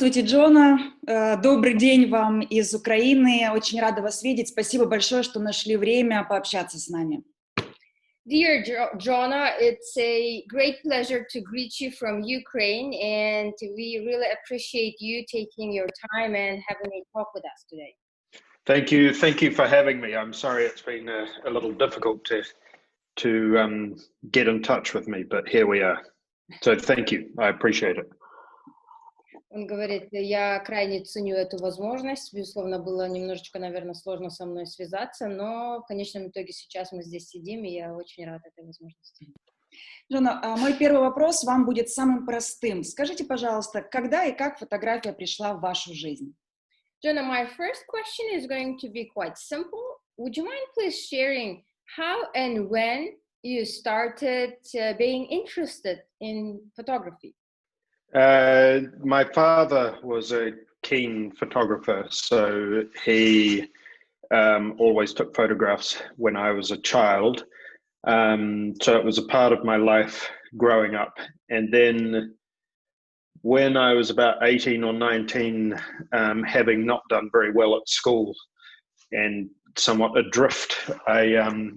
Здравствуйте, Джона. Добрый день вам из Украины. Очень рада вас видеть. Спасибо большое, что нашли время пообщаться с нами. Dear Jono, it's a great pleasure to greet you from Ukraine, and we really appreciate you taking your time and having a talk with us today. Thank you for having me. I'm sorry it's been a little difficult to get in touch with me, but here we are. So thank you. I appreciate it. Он говорит, я крайне ценю эту возможность. Безусловно, было немножечко, наверное, сложно со мной связаться, но в конечном итоге сейчас мы здесь сидим, и я очень рада этой возможности. Джона, мой первый вопрос вам будет самым простым. Скажите, пожалуйста, когда и как фотография пришла в вашу жизнь? Jono, my first question is going to be quite simple. Would you mind please sharing how and when you started being interested in photography? My father was a keen photographer, so he always took photographs when I was a child. So it was a part of my life growing up. And then when I was about 18 or 19, having not done very well at school and somewhat adrift, I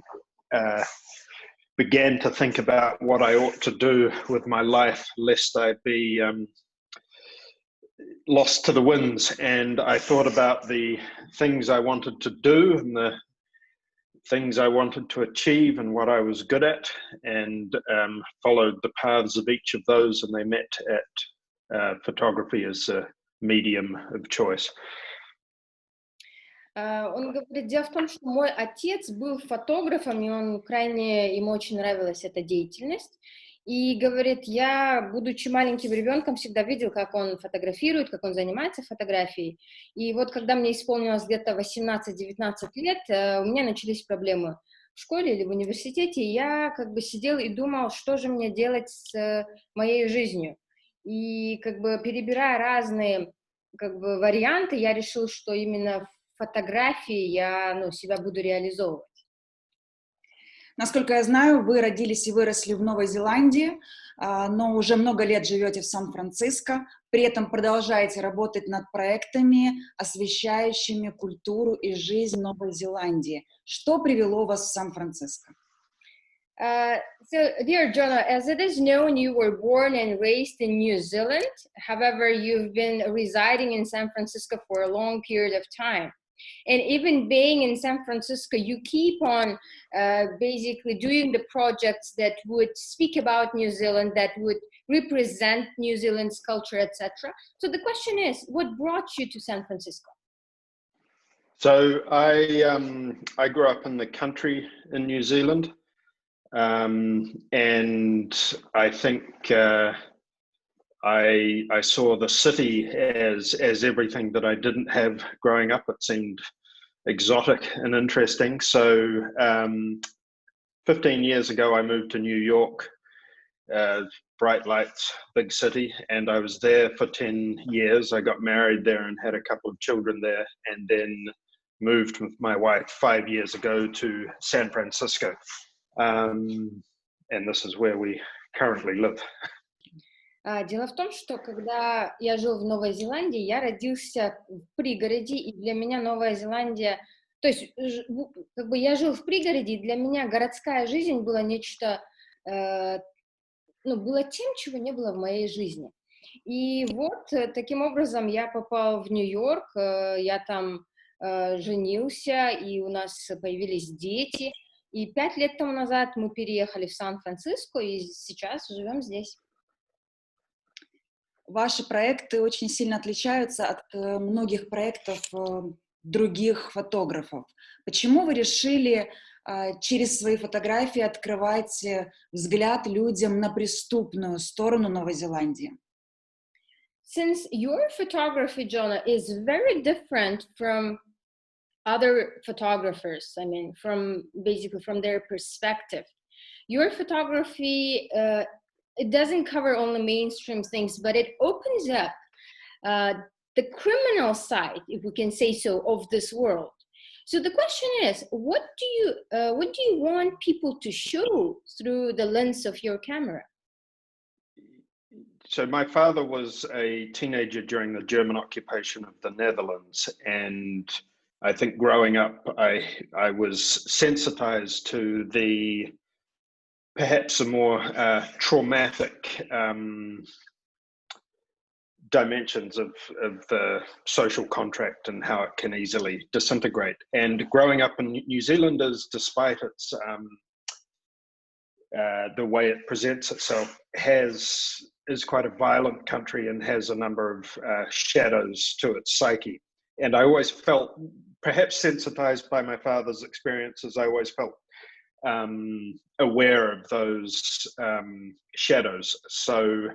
began to think about what I ought to do with my life, lest I be lost to the winds. And I thought about the things I wanted to do and the things I wanted to achieve and what I was good at, and followed the paths of each of those, and they met at photography as a medium of choice. Он говорит, дело в том, что мой отец был фотографом, и ему очень нравилась эта деятельность. И говорит, я, будучи маленьким ребенком, всегда видел, как он фотографирует, как он занимается фотографией. И вот когда мне исполнилось где-то 18-19 лет, у меня начались проблемы в школе или в университете, и я как бы сидел и думал, что же мне делать с моей жизнью. И как бы перебирая разные как бы варианты, я решил, что именно фотографии я себя буду реализовывать. Насколько я знаю, вы родились и выросли в Новой Зеландии, но уже много лет живете в Сан-Франциско, при этом продолжаете работать над проектами, освещающими культуру и жизнь Новой Зеландии. Что привело вас в Сан-Франциско? So, dear Jono, as it is known, you were born and raised in New Zealand. However, you've been residing in San Francisco for a long period of time. And even being in San Francisco, you keep on basically doing the projects that would speak about New Zealand, that would represent New Zealand's culture, etc. So the question is, what brought you to San Francisco? So I grew up in the country in New Zealand, and I think I saw the city as everything that I didn't have growing up. It seemed exotic and interesting. So 15 years ago, I moved to New York, bright lights, big city, and I was there for 10 years. I got married there and had a couple of children there, and then moved with my wife 5 years ago to San Francisco. And this is where we currently live. Дело в том, что когда я жил в Новой Зеландии, я родился в пригороде, и для меня Новая Зеландия, то есть как бы я жил в пригороде, и для меня городская жизнь была нечто, было тем, чего не было в моей жизни. И вот таким образом я попал в Нью-Йорк, я там женился, и у нас появились дети, и 5 лет тому назад мы переехали в Сан-Франциско, и сейчас живем здесь. Ваши проекты очень сильно отличаются от многих проектов других фотографов. Почему вы решили через свои фотографии открывать взгляд людям на преступную сторону Новой Зеландии? Since your photography, Jono, is very different from other photographers, I mean, from their perspective, your photography it doesn't cover only mainstream things, but it opens up the criminal side, if we can say so, of this world. So the question is, what do you want people to show through the lens of your camera? so my father was a teenager during the German occupation of the Netherlands, and I think growing up, I was sensitized to the perhaps a more traumatic dimensions of the social contract and how it can easily disintegrate. And growing up in New Zealand despite its the way it presents itself, is quite a violent country and has a number of shadows to its psyche. And I always felt, perhaps sensitized by my father's experiences, I always felt aware of those shadows. So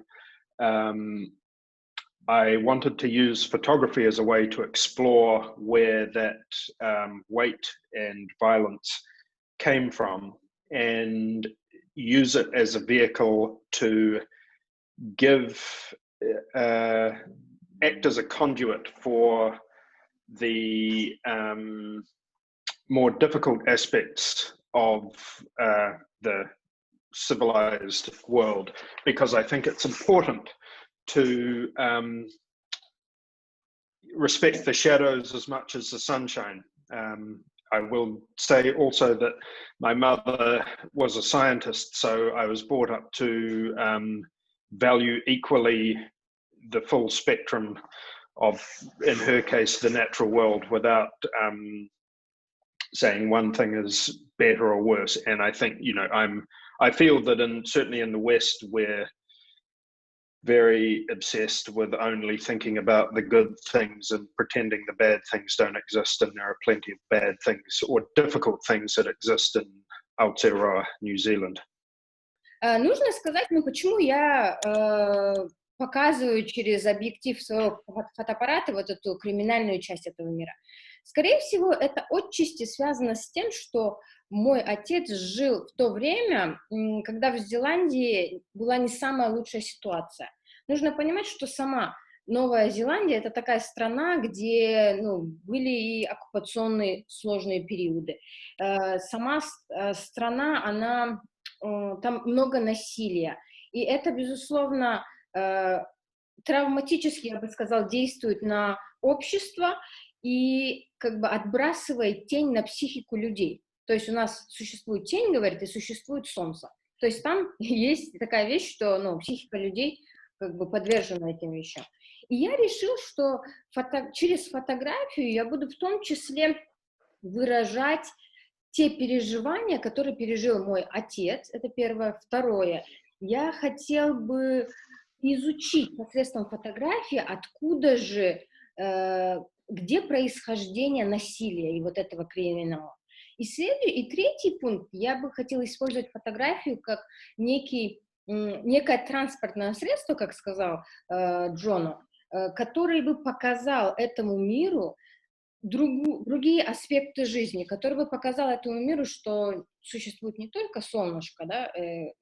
I wanted to use photography as a way to explore where that weight and violence came from, and use it as a vehicle to act as a conduit for the more difficult aspects of the civilized world, because I think it's important to respect the shadows as much as the sunshine. I will say also that my mother was a scientist, so I was brought up to value equally the full spectrum of, in her case, the natural world, without saying one thing is better or worse. And I think, I feel that certainly in the West, we're very obsessed with only thinking about the good things and pretending the bad things don't exist, and there are plenty of bad things or difficult things that exist in Aotearoa, New Zealand. Нужно сказать, почему я показываю через объектив своего фотоаппарата вот эту криминальную часть этого мира. Скорее всего, это отчасти связано с тем, что мой отец жил в то время, когда в Зеландии была не самая лучшая ситуация. Нужно понимать, что сама Новая Зеландия — это такая страна, где были и оккупационные сложные периоды. Сама страна, там много насилия. И это, безусловно, травматически, я бы сказала, действует на общество и отбрасывает тень на психику людей. То есть у нас существует тень, говорит, и существует солнце. То есть там есть такая вещь, что психика людей подвержена этим вещам. И я решил, что через фотографию я буду в том числе выражать те переживания, которые пережил мой отец. Это первое. Второе. Я хотел бы изучить посредством фотографии, откуда же, где происхождение насилия и вот этого криминала. И третий пункт, я бы хотела использовать фотографию как некое транспортное средство, как сказал Джоно, который бы показал этому миру другие аспекты жизни, который бы показал этому миру, что существует не только солнышко, да,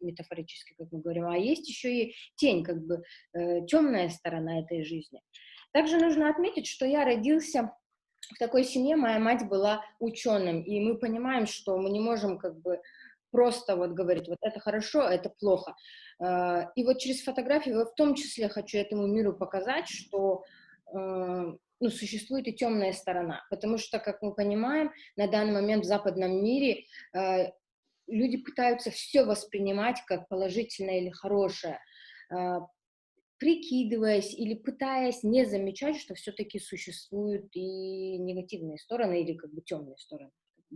метафорически, как мы говорим, а есть еще и тень, темная сторона этой жизни. Также нужно отметить, что я родился в такой семье, моя мать была ученым, и мы понимаем, что мы не можем просто говорить, вот это хорошо, а это плохо. И вот через фотографию в том числе хочу этому миру показать, что существует и темная сторона, потому что, как мы понимаем, на данный момент в западном мире люди пытаются все воспринимать как положительное или хорошее, прикидываясь или пытаясь не замечать, что все-таки существуют и негативные стороны или темные стороны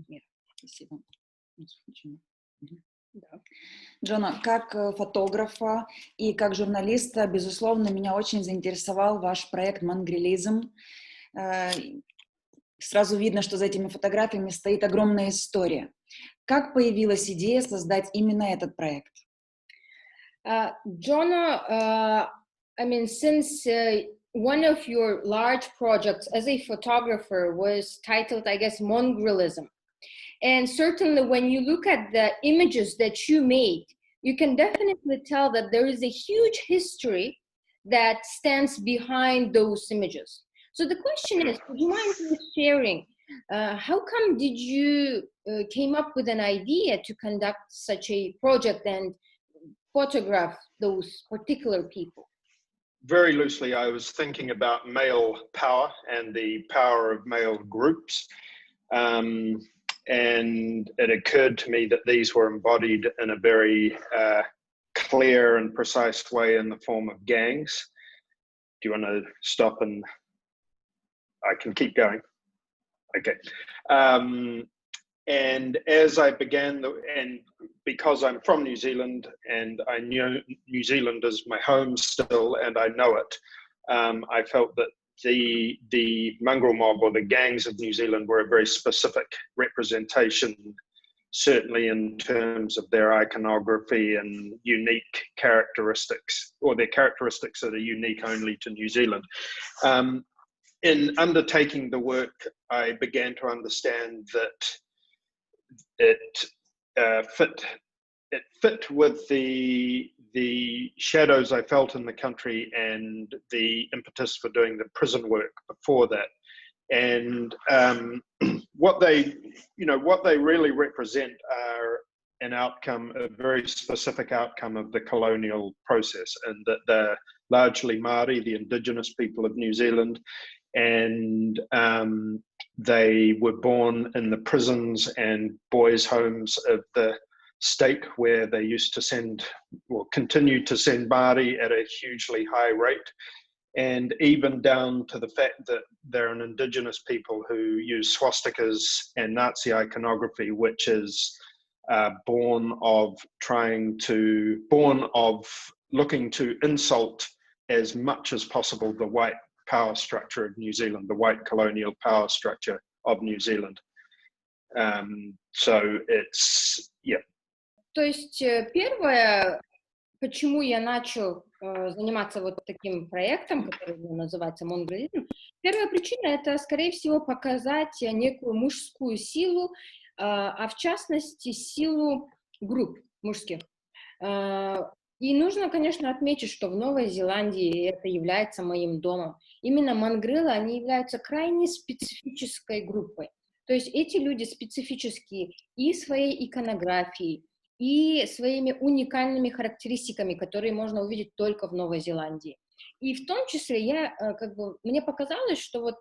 мира. Спасибо. Да. Джоно, как фотографа и как журналиста, безусловно, меня очень заинтересовал ваш проект «Монгрелизм». Сразу видно, что за этими фотографиями стоит огромная история. Как появилась идея создать именно этот проект? Jono, since one of your large projects as a photographer was titled, I guess, Mongrelism. And certainly when you look at the images that you made, you can definitely tell that there is a huge history that stands behind those images. So the question is, would you mind sharing, how come did you came up with an idea to conduct such a project and photograph those particular people? very loosely, I was thinking about male power and the power of male groups. And it occurred to me that these were embodied in a very clear and precise way in the form of gangs. Do you want to stop and I can keep going? Okay. And as I began, and because I'm from New Zealand and I knew New Zealand is my home still and I know it, I felt that the Mongrel Mob or the gangs of New Zealand were a very specific representation, certainly in terms of their iconography and unique characteristics, or their characteristics that are unique only to New Zealand. In undertaking the work, I began to understand that it fit with the shadows I felt in the country and the impetus for doing the prison work before that. And what they really represent are an outcome, a very specific outcome of the colonial process, and that they're largely Māori, the indigenous people of New Zealand, and they were born in the prisons and boys' homes of the state, where they used to send, or continue to send, Māori at a hugely high rate, and even down to the fact that they're an indigenous people who use swastikas and Nazi iconography, which is born of looking to insult as much as possible the white power structure of New Zealand, the white colonial power structure of New Zealand. So it's, yeah. То есть первое, почему я начал заниматься вот таким проектом, который называется Монgrel, первая причина — это, скорее всего, показать некую мужскую силу, а в частности силу групп мужских. И нужно, конечно, отметить, что в Новой Зеландии это является моим домом. Именно монгрелы, они являются крайне специфической группой. То есть эти люди специфические и своей иконографией, и своими уникальными характеристиками, которые можно увидеть только в Новой Зеландии. И в том числе мне показалось, что вот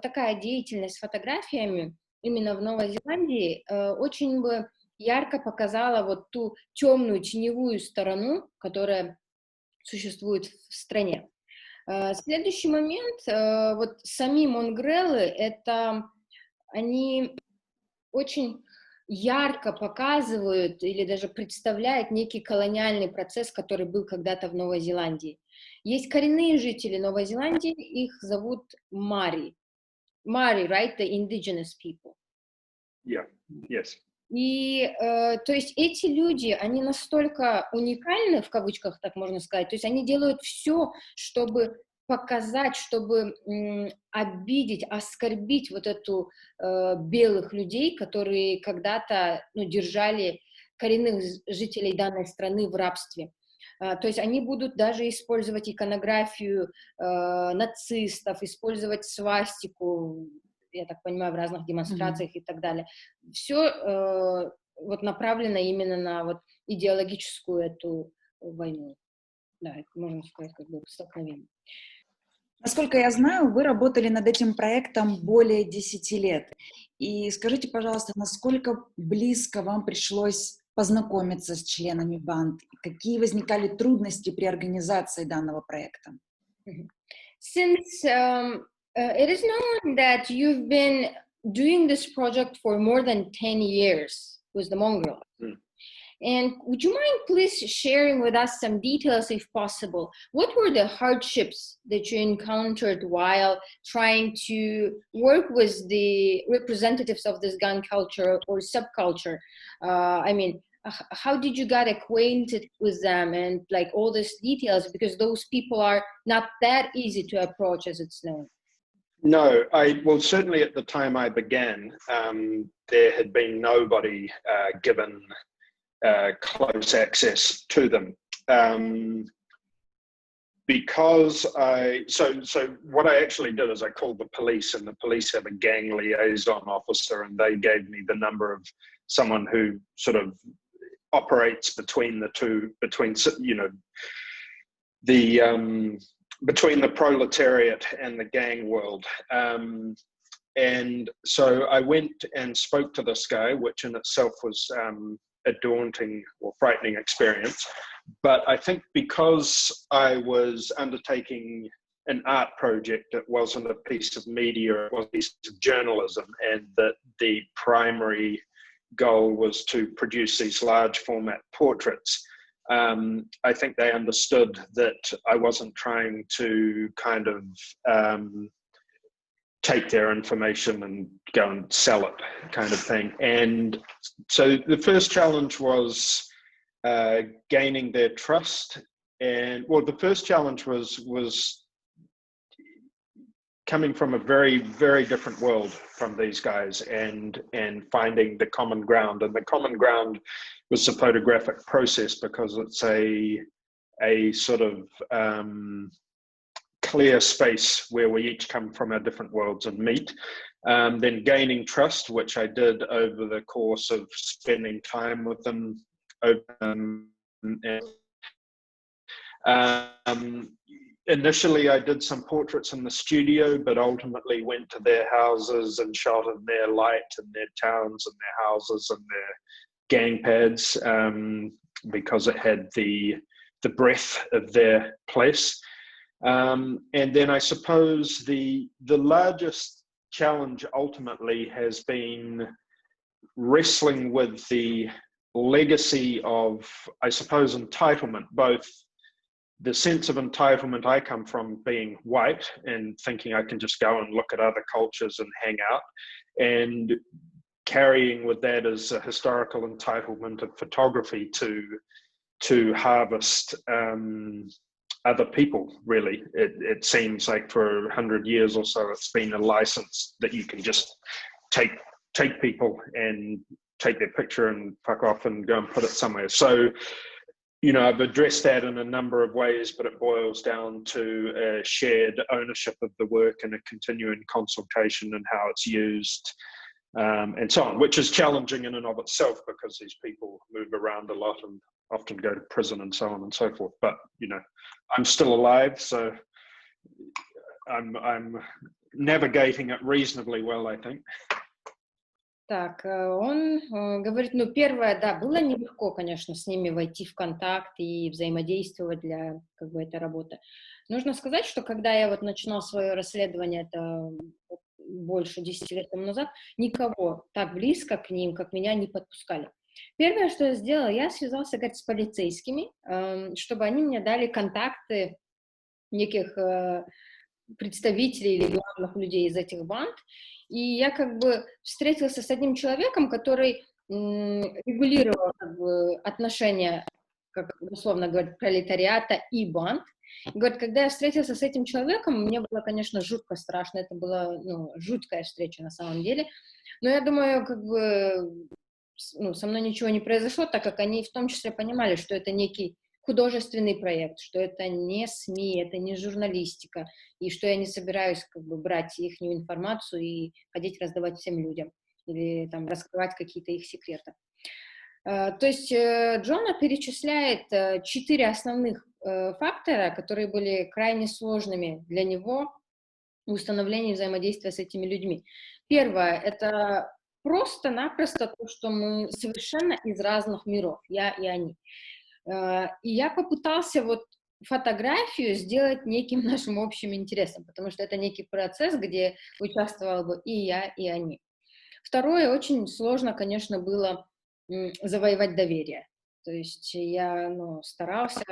такая деятельность с фотографиями именно в Новой Зеландии очень бы ярко показала вот ту темную, теневую сторону, которая существует в стране. Следующий момент, вот сами монгрелы, они очень ярко показывают или даже представляют некий колониальный процесс, который был когда-то в Новой Зеландии. Есть коренные жители Новой Зеландии, их зовут Māori. Māori, right? The indigenous people. Yeah, yes. И, то есть, эти люди, они настолько уникальны, в кавычках, так можно сказать, то есть, они делают все, чтобы показать, чтобы обидеть, оскорбить вот эту белых людей, которые когда-то держали коренных жителей данной страны в рабстве. То есть они будут даже использовать иконографию нацистов, использовать свастику, я так понимаю, в разных демонстрациях и так далее. Все вот направлено именно на вот идеологическую эту войну. Да, это можно сказать, как бы столкновение. Насколько я знаю, вы работали над этим проектом более 10 лет. И скажите, пожалуйста, насколько близко вам пришлось познакомиться с членами банд? Какие возникали трудности при организации данного проекта? Since it is known that you've been doing this project for more than 10 years with the Mongrel. And would you mind please sharing with us some details, if possible? What were the hardships that you encountered while trying to work with the representatives of this gun culture or subculture? I mean, how did you get acquainted with them and like all these details? Because those people are not that easy to approach, as it's known. No, well, certainly at the time I began, there had been nobody given close access to them. Because so what I actually did is I called the police, and the police have a gang liaison officer, and they gave me the number of someone who sort of operates between the two, between, between the proletariat and the gang world. And so I went and spoke to this guy, which in itself was a daunting or frightening experience. But I think because I was undertaking an art project, it wasn't a piece of media, it was a piece of journalism, and that the primary goal was to produce these large format portraits. I think they understood that I wasn't trying to kind of take their information and go and sell it, kind of thing. And so the first challenge was gaining their trust. And well, the first challenge was coming from a very, very different world from these guys and finding the common ground. And the common ground was the photographic process, because it's a sort of clear space where we each come from our different worlds and meet. Then gaining trust, which I did over the course of spending time with them. Initially, I did some portraits in the studio, but ultimately went to their houses and shot in their light and their towns and their houses and their gang pads, because it had the breadth of their place. And then I suppose the largest challenge ultimately has been wrestling with the legacy of, I suppose, entitlement, both the sense of entitlement I come from being white and thinking I can just go and look at other cultures and hang out, and carrying with that as a historical entitlement of photography to harvest other people, really. It seems like for 100 years or so, it's been a license that you can just take people and take their picture and fuck off and go and put it somewhere. So, you know, I've addressed that in a number of ways, but it boils down to a shared ownership of the work and a continuing consultation and how it's used, and so on, which is challenging in and of itself, because these people move around a lot and often go to prison and so on and so forth. But, you know, I'm still alive, so I'm navigating it reasonably well, I think. Так, он говорит, ну, первое, да, было нелегко, конечно, с ними войти в контакт и взаимодействовать для, как бы, этой работы. Нужно сказать, что когда я вот начинала свое расследование, это больше 10 лет тому назад, никого так близко к ним, как меня, не подпускали. Первое, что я сделала, я связалась, говорит, с полицейскими, чтобы они мне дали контакты неких представителей или главных людей из этих банд. И я как бы встретилась с одним человеком, который регулировал как бы отношения, как условно говорят, пролетариата и банд. И говорит, когда я встретилась с этим человеком, мне было, конечно, жутко страшно, это была, ну, жуткая встреча на самом деле, но я думаю, как бы, ну, со мной ничего не произошло, так как они в том числе понимали, что это некий художественный проект, что это не СМИ, это не журналистика, и что я не собираюсь как бы брать их информацию и ходить раздавать всем людям или там раскрывать какие-то их секреты. То есть Джона перечисляет 4 основных фактора, которые были крайне сложными для него в установлении взаимодействия с этими людьми. Первое — это просто-напросто то, что мы совершенно из разных миров, я и они. И я попытался вот фотографию сделать неким нашим общим интересом, потому что это некий процесс, где участвовал бы и я, и они. Второе, очень сложно, конечно, было завоевать доверие. То есть я, ну, старался,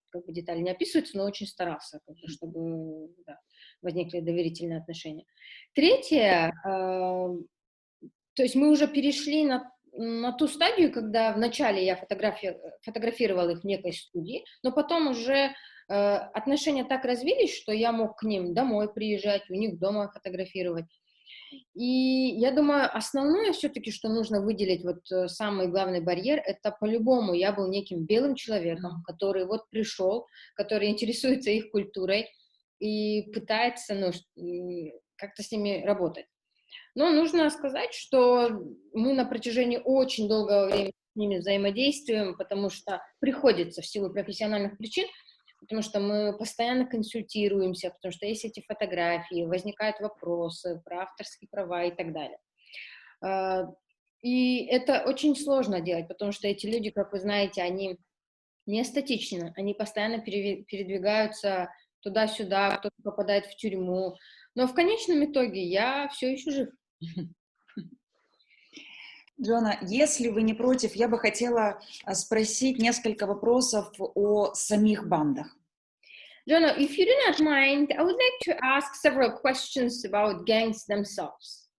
как бы детали не описываются, но очень старался, как бы, чтобы, да, возникли доверительные отношения. Третье, то есть мы уже перешли на ту стадию, когда вначале я фотографировала их в некой студии, но потом уже отношения так развились, что я мог к ним домой приезжать, у них дома фотографировать. И я думаю, основное все-таки, что нужно выделить, вот самый главный барьер, это по-любому я был неким белым человеком, который вот пришел, который интересуется их культурой и пытается, ну, как-то с ними работать. Но нужно сказать, что мы на протяжении очень долгого времени с ними взаимодействуем, потому что приходится в силу профессиональных причин потому что мы постоянно консультируемся, потому что есть эти фотографии, возникают вопросы про авторские права и так далее. И это очень сложно делать, потому что эти люди, как вы знаете, они не статичны, они постоянно передвигаются туда-сюда, кто-то попадает в тюрьму, но в конечном итоге я все еще жив. Джона, если вы не против, я бы хотела спросить несколько вопросов о самих бандах. Jono, if you do not mind, I would like to ask several questions about gangs themselves.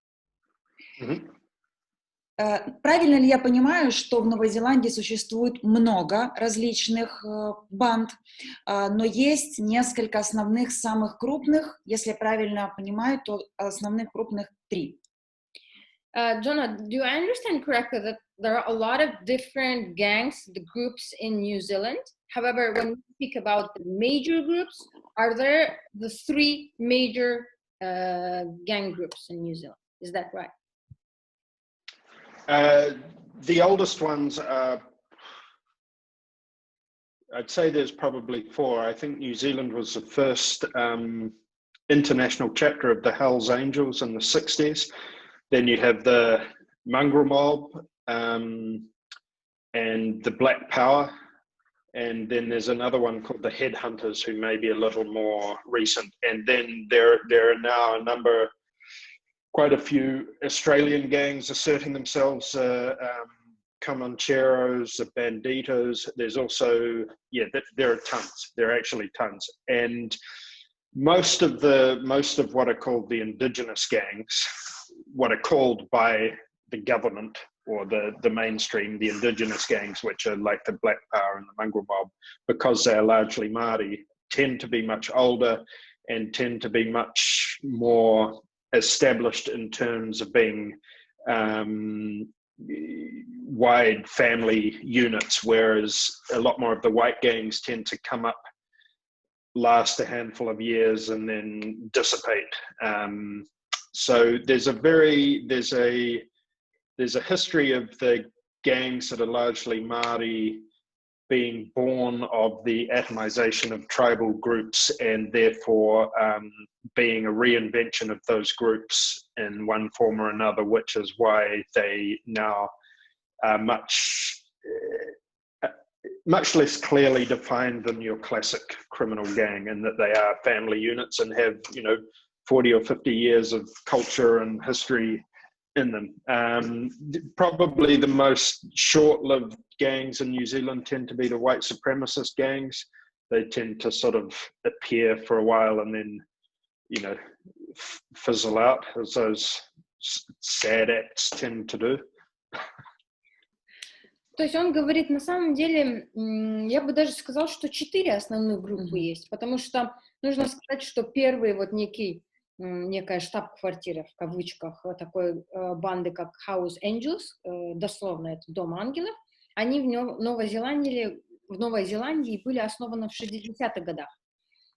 Правильно ли я понимаю, что в Новой Зеландии существует много различных банд, но есть несколько основных, самых крупных, если я правильно понимаю, то основных крупных 3? Jono, do I understand correctly that there are a lot of different gangs, the groups in New Zealand? However, when we speak about the major groups, are there the 3 major gang groups in New Zealand? Is that right? The oldest ones are, I'd say there's probably 4. I think New Zealand was the first international chapter of the Hells Angels in the 60s. Then you have the Mongrel Mob and the Black Power. And then there's another one called the Headhunters, who may be a little more recent. And then there are now quite a few Australian gangs asserting themselves, Comancheros, the Banditos. There's also, there are tons. There are actually tons. And most of what are called the indigenous gangs, what are called by the government or the mainstream, the indigenous gangs, which are like the Black Power and the Mongrel Mob, because they are largely Māori, tend to be much older and tend to be much more established in terms of being wide family units, whereas a lot more of the white gangs tend to come up, last a handful of years, and then dissipate. So there's a history of the gangs that are largely Māori being born of the atomization of tribal groups, and therefore being a reinvention of those groups in one form or another, which is why they now are much less clearly defined than your classic criminal gang, in that they are family units and have 40 or 50 years of culture and history in them. Probably the most short-lived gangs in New Zealand tend to be the white supremacist gangs. They tend to sort of appear for a while and then, fizzle out, as those sad acts tend to do. То есть он говорит, на самом деле, я бы даже сказал, что 4 основных группы есть, потому что нужно сказать, что первый некая штаб-квартира, в кавычках, такой банды, как House Angels, дословно это Дом ангелов, они в Новой Зеландии были основаны в 60-х годах.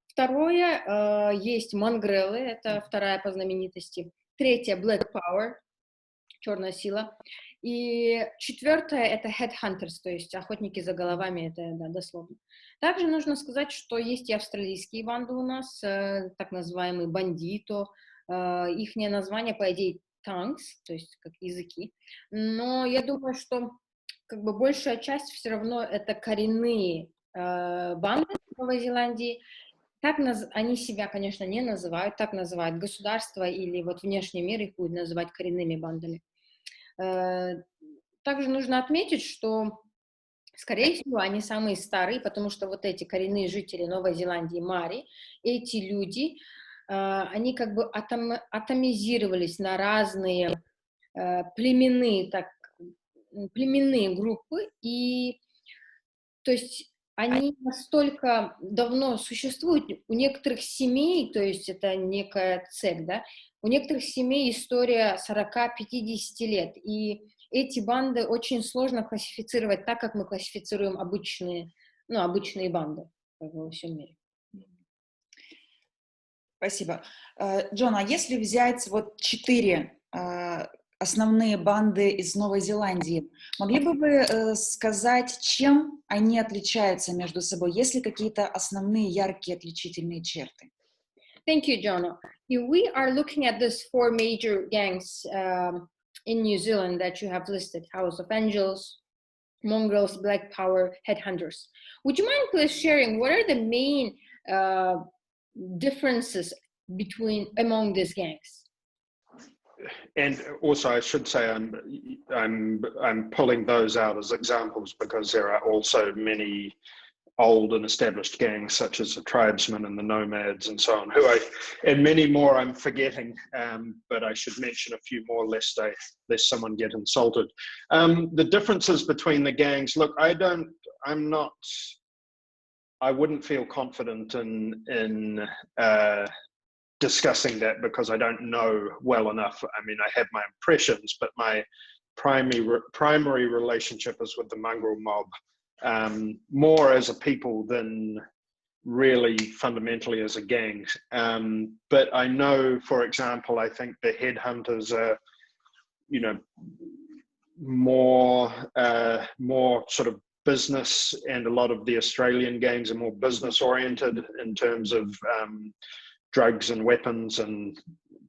Второе, есть Монгрелы, это вторая по знаменитости. Третье, Black Power, черная сила. И 4-е, это Headhunters, то есть охотники за головами, это дословно. Также нужно сказать, что есть и австралийские банды у нас, так называемые бандито. Их название, по идее, tongues, то есть как языки. Но я думаю, что большая часть все равно это коренные банды Новой Зеландии. Так они себя, конечно, не называют, так называют государство или внешний мир их будет называть коренными бандами. Также нужно отметить, что, скорее всего, они самые старые, потому что эти коренные жители Новой Зеландии, Маори, эти люди, они атомизировались на разные племенные группы, и то есть они настолько давно существуют, у некоторых семей, то есть это некая цепь, у некоторых семей история 40-50 лет, и эти банды очень сложно классифицировать так, как мы классифицируем обычные банды во всем мире. Спасибо. Джона, а если взять 4 основные банды из Новой Зеландии. Могли бы вы сказать, чем они отличаются между собой? Есть ли какие-то основные яркие отличительные черты? Thank you, Jono. If we are looking at these four major gangs in New Zealand that you have listed, House of Angels, Mongrels, Black Power, Headhunters, would you mind please sharing what are the main differences among these gangs? And also, I should say I'm pulling those out as examples because there are also many old and established gangs such as the tribesmen and the nomads and so on, and many more I'm forgetting, but I should mention a few more lest someone get insulted. The differences between the gangs, look, I wouldn't feel confident in discussing that because I don't know well enough. I mean, I have my impressions, but my primary relationship is with the Mongrel Mob, more as a people than really fundamentally as a gang. But I know, for example, I think the Headhunters are, more sort of business, and a lot of the Australian gangs are more business oriented in terms of drugs and weapons and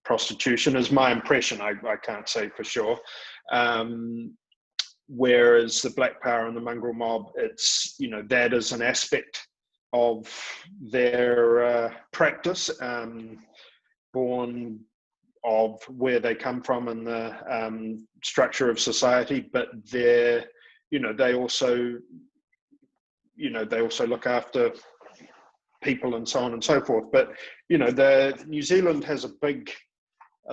prostitution is my impression. I can't say for sure. Whereas the Black Power and the Mongrel Mob, it's, that is an aspect of their practice, born of where they come from and the structure of society, but they also look after people and so on and so forth. But New Zealand has a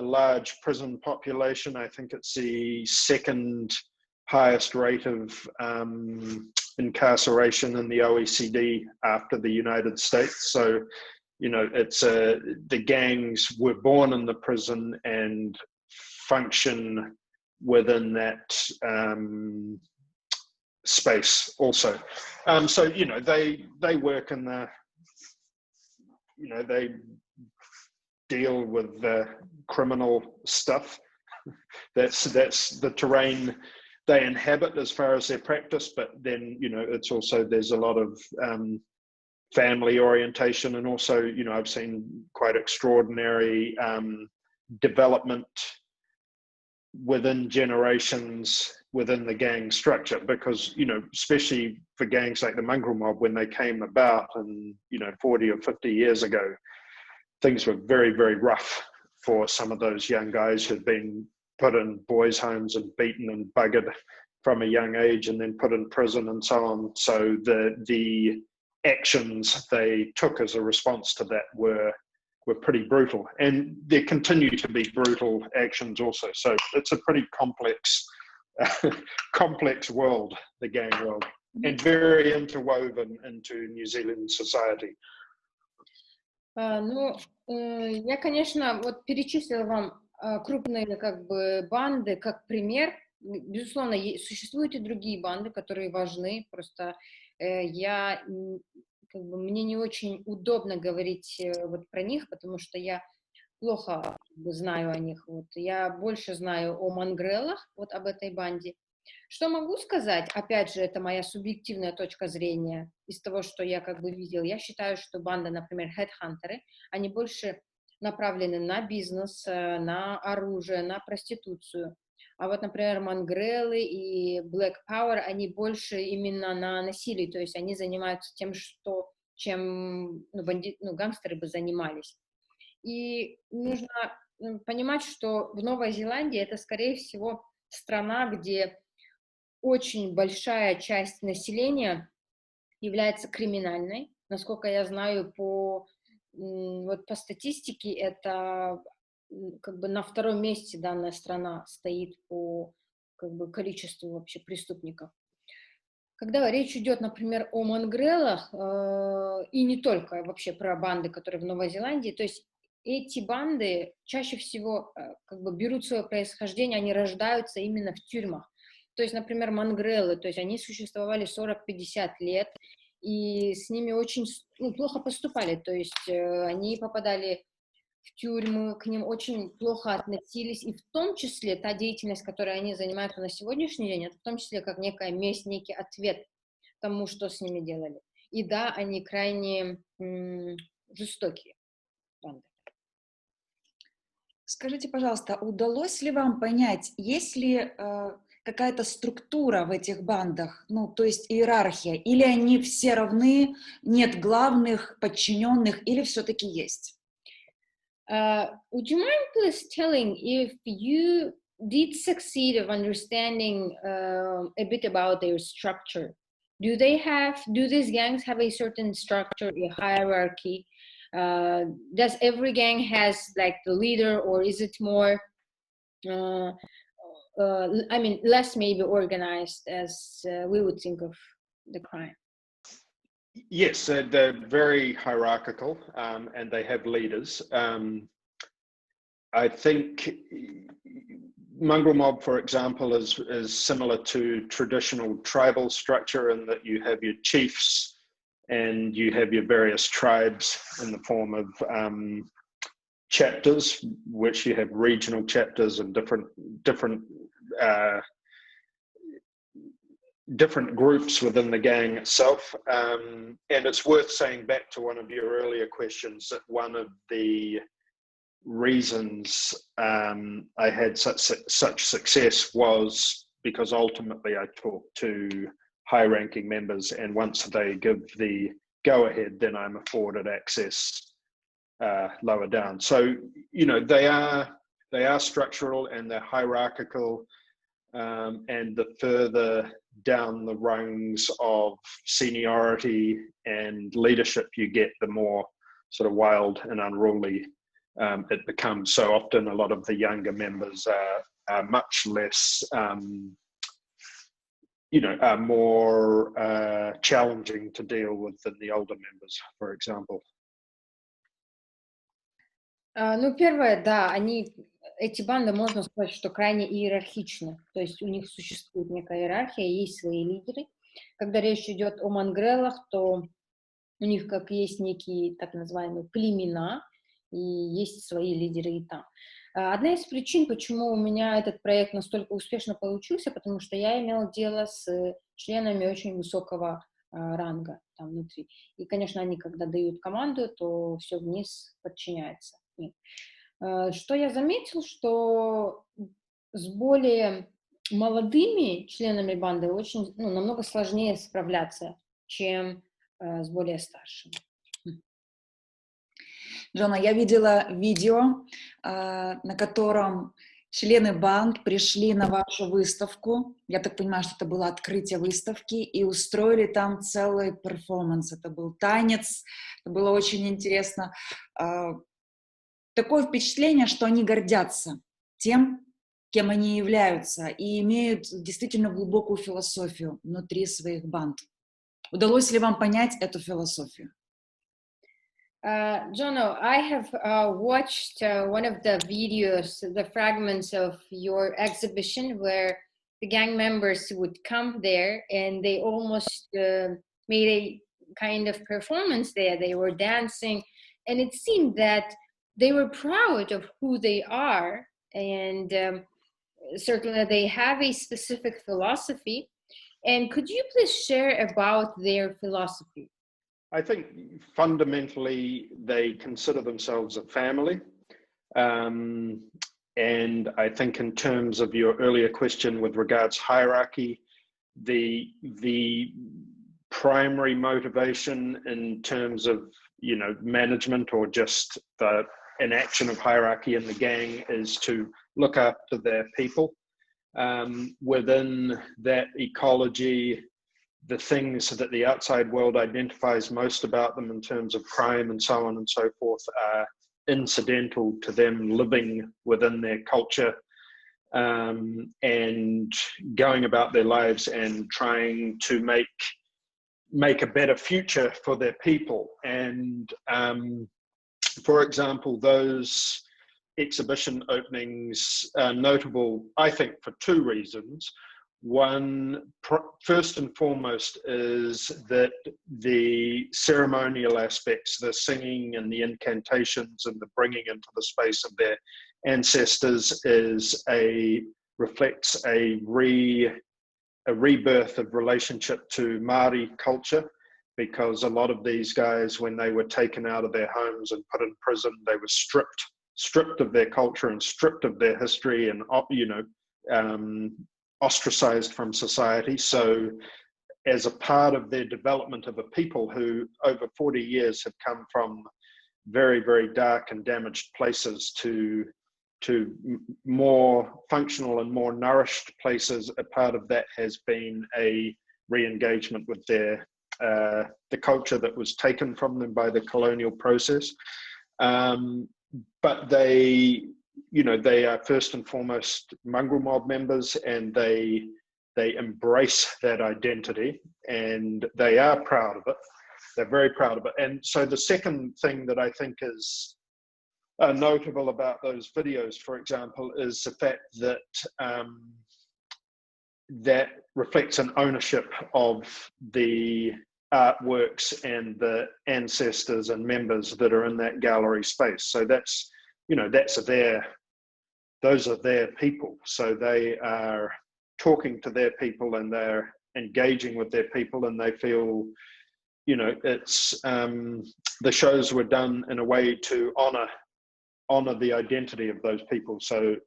large prison population. I think it's the second highest rate of incarceration in the OECD after the United States. So it's the gangs were born in the prison and function within that space also. So they work in the they deal with the criminal stuff. That's the terrain they inhabit as far as their practice, but then it's also, there's a lot of family orientation, and also I've seen quite extraordinary development within generations within the gang structure, because especially for gangs like the Mongrel Mob, when they came about and 40 or 50 years ago, things were very, very rough for some of those young guys who'd been put in boys' homes and beaten and buggered from a young age and then put in prison and so on. So the actions they took as a response to that were pretty brutal, and there continue to be brutal actions also. So it's a pretty complex world, the gang world, and very interwoven into New Zealand society. Я, конечно, перечислила вам крупные банды как пример. Безусловно, существуют и другие банды, которые важны. Просто мне не очень удобно говорить про них, потому что я плохо знаю о них. Я больше знаю о Монгрелах, об этой банде. Что могу сказать? Опять же, это моя субъективная точка зрения из того, что я видел. Я считаю, что банда, например, Headhunterы, они больше направлены на бизнес, на оружие, на проституцию. А например, Монгрелы и Black Power, они больше именно на насилии, то есть они занимаются тем, чем гангстеры бы занимались. И нужно понимать, что в Новой Зеландии это, скорее всего, страна, где очень большая часть населения является криминальной. Насколько я знаю, по статистике, это на втором месте данная страна стоит по количеству вообще преступников. Когда речь идет, например, о Монгрелах, и не только вообще про банды, которые в Новой Зеландии, то есть эти банды чаще всего берут свое происхождение, они рождаются именно в тюрьмах. То есть, например, Монгрелы, то есть они существовали 40-50 лет, и с ними очень плохо поступали, то есть они попадали в тюрьмы, к ним очень плохо относились, и в том числе та деятельность, которой они занимаются на сегодняшний день, это в том числе как некая месть, некий ответ тому, что с ними делали. И да, они крайне жестокие банды. Скажите, пожалуйста, удалось ли вам понять, есть ли какая-то структура в этих бандах, ну, то есть иерархия, или они все равны, нет главных, подчиненных, или все-таки есть? Would you mind please telling if you did succeed of understanding a bit about their structure? Do these gangs have a certain structure, a hierarchy? Does every gang has like the leader, or is it more, less maybe organized as we would think of the crime? Yes, they're very hierarchical, and they have leaders. I think Mongrel Mob, for example, is similar to traditional tribal structure in that you have your chiefs and you have your various tribes in the form of chapters, which you have regional chapters and different groups within the gang itself. And it's worth saying, back to one of your earlier questions, that one of the reasons I had such success was because ultimately I talked to high-ranking members, and once they give the go-ahead, then I'm afforded access lower down. So, you know, they are structural and they're hierarchical, and the further down the rungs of seniority and leadership you get, the more sort of wild and unruly it becomes. So often a lot of the younger members are much less, are more challenging to deal with than the older members, for example. Ну, первое, да, эти банды, можно сказать, что крайне иерархичны, то есть у них существует некая иерархия, есть свои лидеры. Когда речь идет о монгрелах, то у них как есть некие так называемые племена, и есть свои лидеры и там. Одна из причин, почему у меня этот проект настолько успешно получился, потому что я имела дело с членами очень высокого ранга там внутри. И, конечно, они, когда дают команду, то все вниз подчиняется им. Что я заметил, что с более молодыми членами банды очень, намного сложнее справляться, чем с более старшими. Джона, я видела видео, на котором члены банд пришли на вашу выставку. Я так понимаю, что это было открытие выставки, и устроили там целый перформанс. Это был танец, это было очень интересно. Такое впечатление, что они гордятся тем, кем они являются, и имеют действительно глубокую философию внутри своих банд. Удалось ли вам понять эту философию? Jono, I have watched one of the videos, the fragments of your exhibition where the gang members would come there and they almost made a kind of performance there. They were dancing, and it seemed that they were proud of who they are, and certainly they have a specific philosophy. And could you please share about their philosophy? I think fundamentally they consider themselves a family. And I think in terms of your earlier question with regards hierarchy, the primary motivation in terms of, management or just the inaction of hierarchy in the gang is to look after their people. Within that ecology, the things that the outside world identifies most about them in terms of crime and so on and so forth are incidental to them living within their culture, and going about their lives and trying to make a better future for their people. And for example, those exhibition openings are notable, I think, for two reasons. One, first and foremost, is that the ceremonial aspects, the singing and the incantations and the bringing into the space of their ancestors, reflects a rebirth of relationship to Māori culture, because a lot of these guys, when they were taken out of their homes and put in prison, they were stripped of their culture and stripped of their history, and ostracized from society. So as a part of their development of a people who over 40 years have come from very, very dark and damaged places to more functional and more nourished places, a part of that has been a re-engagement with the culture that was taken from them by the colonial process. But they are first and foremost Mongrel Mob members, and they embrace that identity, and they are proud of it. They're very proud of it. And so the second thing that I think is notable about those videos, for example, is the fact that that reflects an ownership of the artworks and the ancestors and members that are in that gallery space. So those are their people. So they are talking to their people, and they're engaging with their people, and they feel, it's the shows were done in a way to honor the identity of those people. So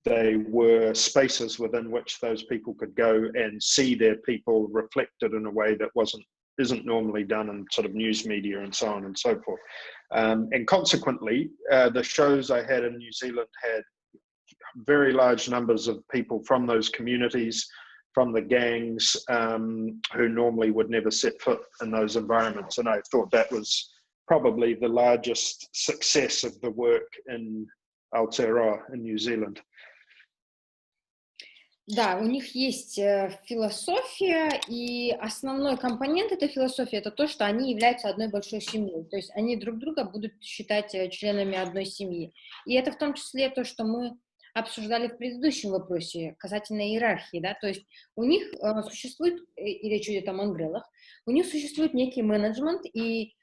they were spaces within which those people could go and see their people reflected in a way that isn't normally done in sort of news media and so on and so forth. And consequently, the shows I had in New Zealand had very large numbers of people from those communities, from the gangs, who normally would never set foot in those environments. And I thought that was probably the largest success of the work in Aotearoa in New Zealand. Да, у них есть философия, и основной компонент этой философии — это то, что они являются одной большой семьей, то есть они друг друга будут считать членами одной семьи. И это в том числе то, что мы обсуждали в предыдущем вопросе касательно иерархии, да, то есть у них существует, и речь идет о монгрелах, у них существует некий менеджмент, и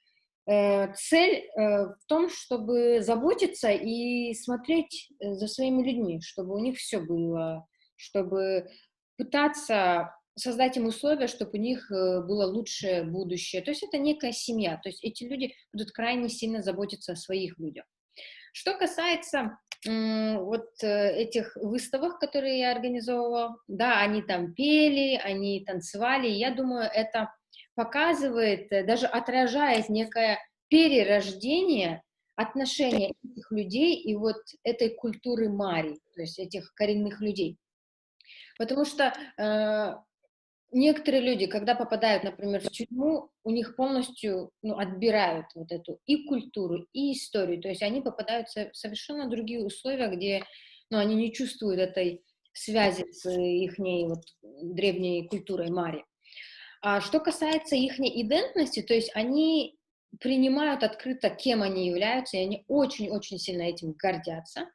цель в том, чтобы заботиться и смотреть за своими людьми, чтобы у них все было, чтобы пытаться создать им условия, чтобы у них было лучшее будущее. То есть это некая семья, то есть эти люди будут крайне сильно заботиться о своих людях. Что касается этих выставок, которые я организовывала, да, они там пели, они танцевали, и я думаю, это показывает, даже отражает некое перерождение отношения этих людей и вот этой культуры Мари, то есть этих коренных людей. Потому что некоторые люди, когда попадают, например, в тюрьму, у них полностью отбирают вот эту и культуру, и историю. То есть они попадают в совершенно другие условия, где они не чувствуют этой связи с их древней культурой Мари. А что касается их идентности, то есть они принимают открыто, кем они являются, и они очень-очень сильно этим гордятся.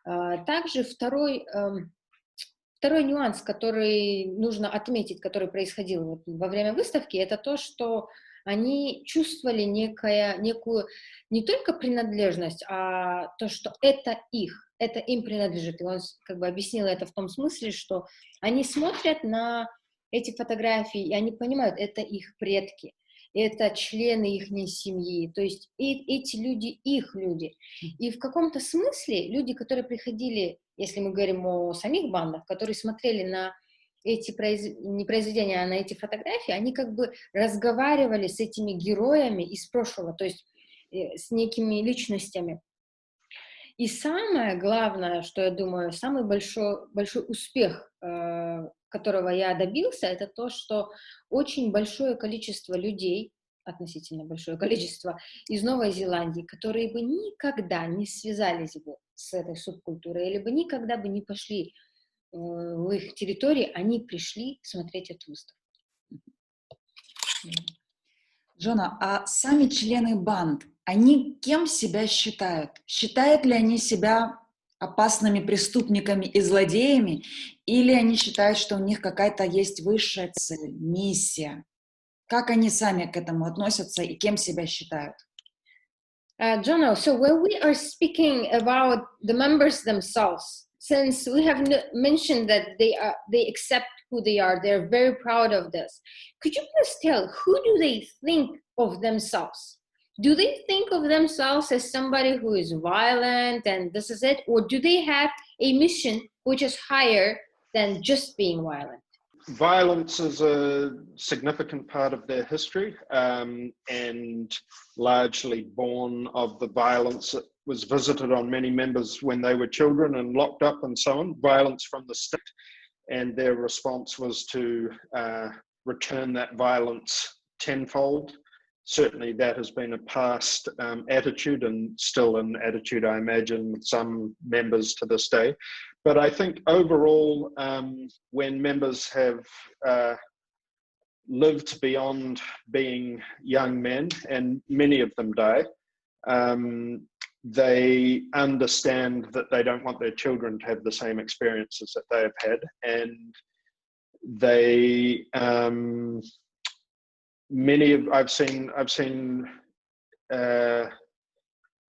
Также второй нюанс, который нужно отметить, который происходил во время выставки, это то, что они чувствовали некую не только принадлежность, а то, что это им принадлежит. И он как бы объяснил это в том смысле, что они смотрят на эти фотографии, и они понимают, это их предки, это члены их семьи, то есть эти люди их люди. И в каком-то смысле люди, которые приходили, если мы говорим о самих бандах, которые смотрели на эти не произведения, а на эти фотографии, они как бы разговаривали с этими героями из прошлого, то есть с некими личностями. И самое главное, что я думаю, самый большой успех, которого я добился, это то, что очень большое количество людей, относительно большое количество из Новой Зеландии, которые бы никогда не связались бы с этой субкультурой, или бы никогда бы не пошли в их территории, они пришли смотреть эту выставку. Джоно, а сами члены банд, они кем себя считают? Считают ли они себя опасными преступниками и злодеями, или они считают, что у них какая-то есть высшая цель, миссия? Как они сами к этому относятся и кем себя считают? Jono, so when we are speaking about the members themselves, since we have mentioned that they accept who they are, they're very proud of this. Could you please tell, who do they think of themselves? Do they think of themselves as somebody who is violent and this is it? Or do they have a mission which is higher than just being violent? Violence is a significant part of their history, and largely born of the violence that was visited on many members when they were children and locked up and so on, violence from the state, and their response was to return that violence tenfold. Certainly that has been a past attitude, and still an attitude, I imagine, with some members to this day. But I think overall, when members have lived beyond being young men, and many of them die, they understand that they don't want their children to have the same experiences that they have had, and they I've seen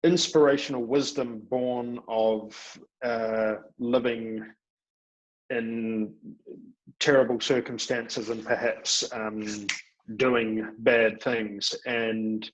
inspirational wisdom born of living in terrible circumstances and perhaps doing bad things. And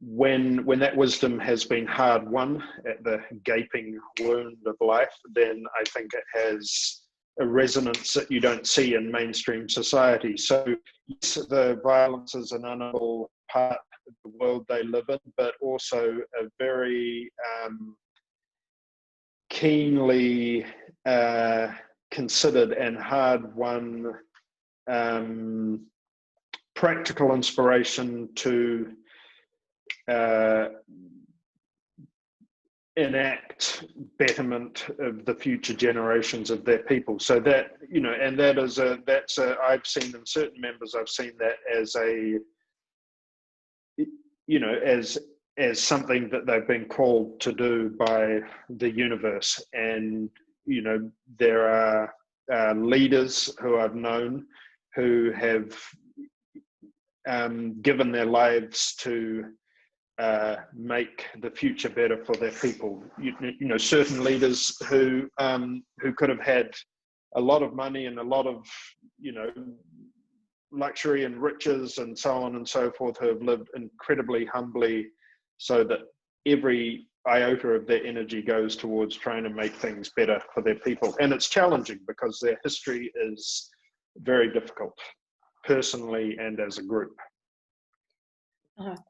when that wisdom has been hard won at the gaping wound of life, then I think it has a resonance that you don't see in mainstream society. So yes, the violence is an unavoidable part of the world they live in, but also a very keenly considered and hard-won practical inspiration to enact betterment of the future generations of their people. So that, you know, and that's I've seen in certain members, I've seen that as a, you know, as something that they've been called to do by the universe. And, you know, there are leaders who I've known who have given their lives to make the future better for their people. You know, certain leaders who could have had a lot of money and a lot of, you know, luxury and riches and so on and so forth, who have lived incredibly humbly, so that every iota of their energy goes towards trying to make things better for their people. And it's challenging because their history is very difficult, personally and as a group.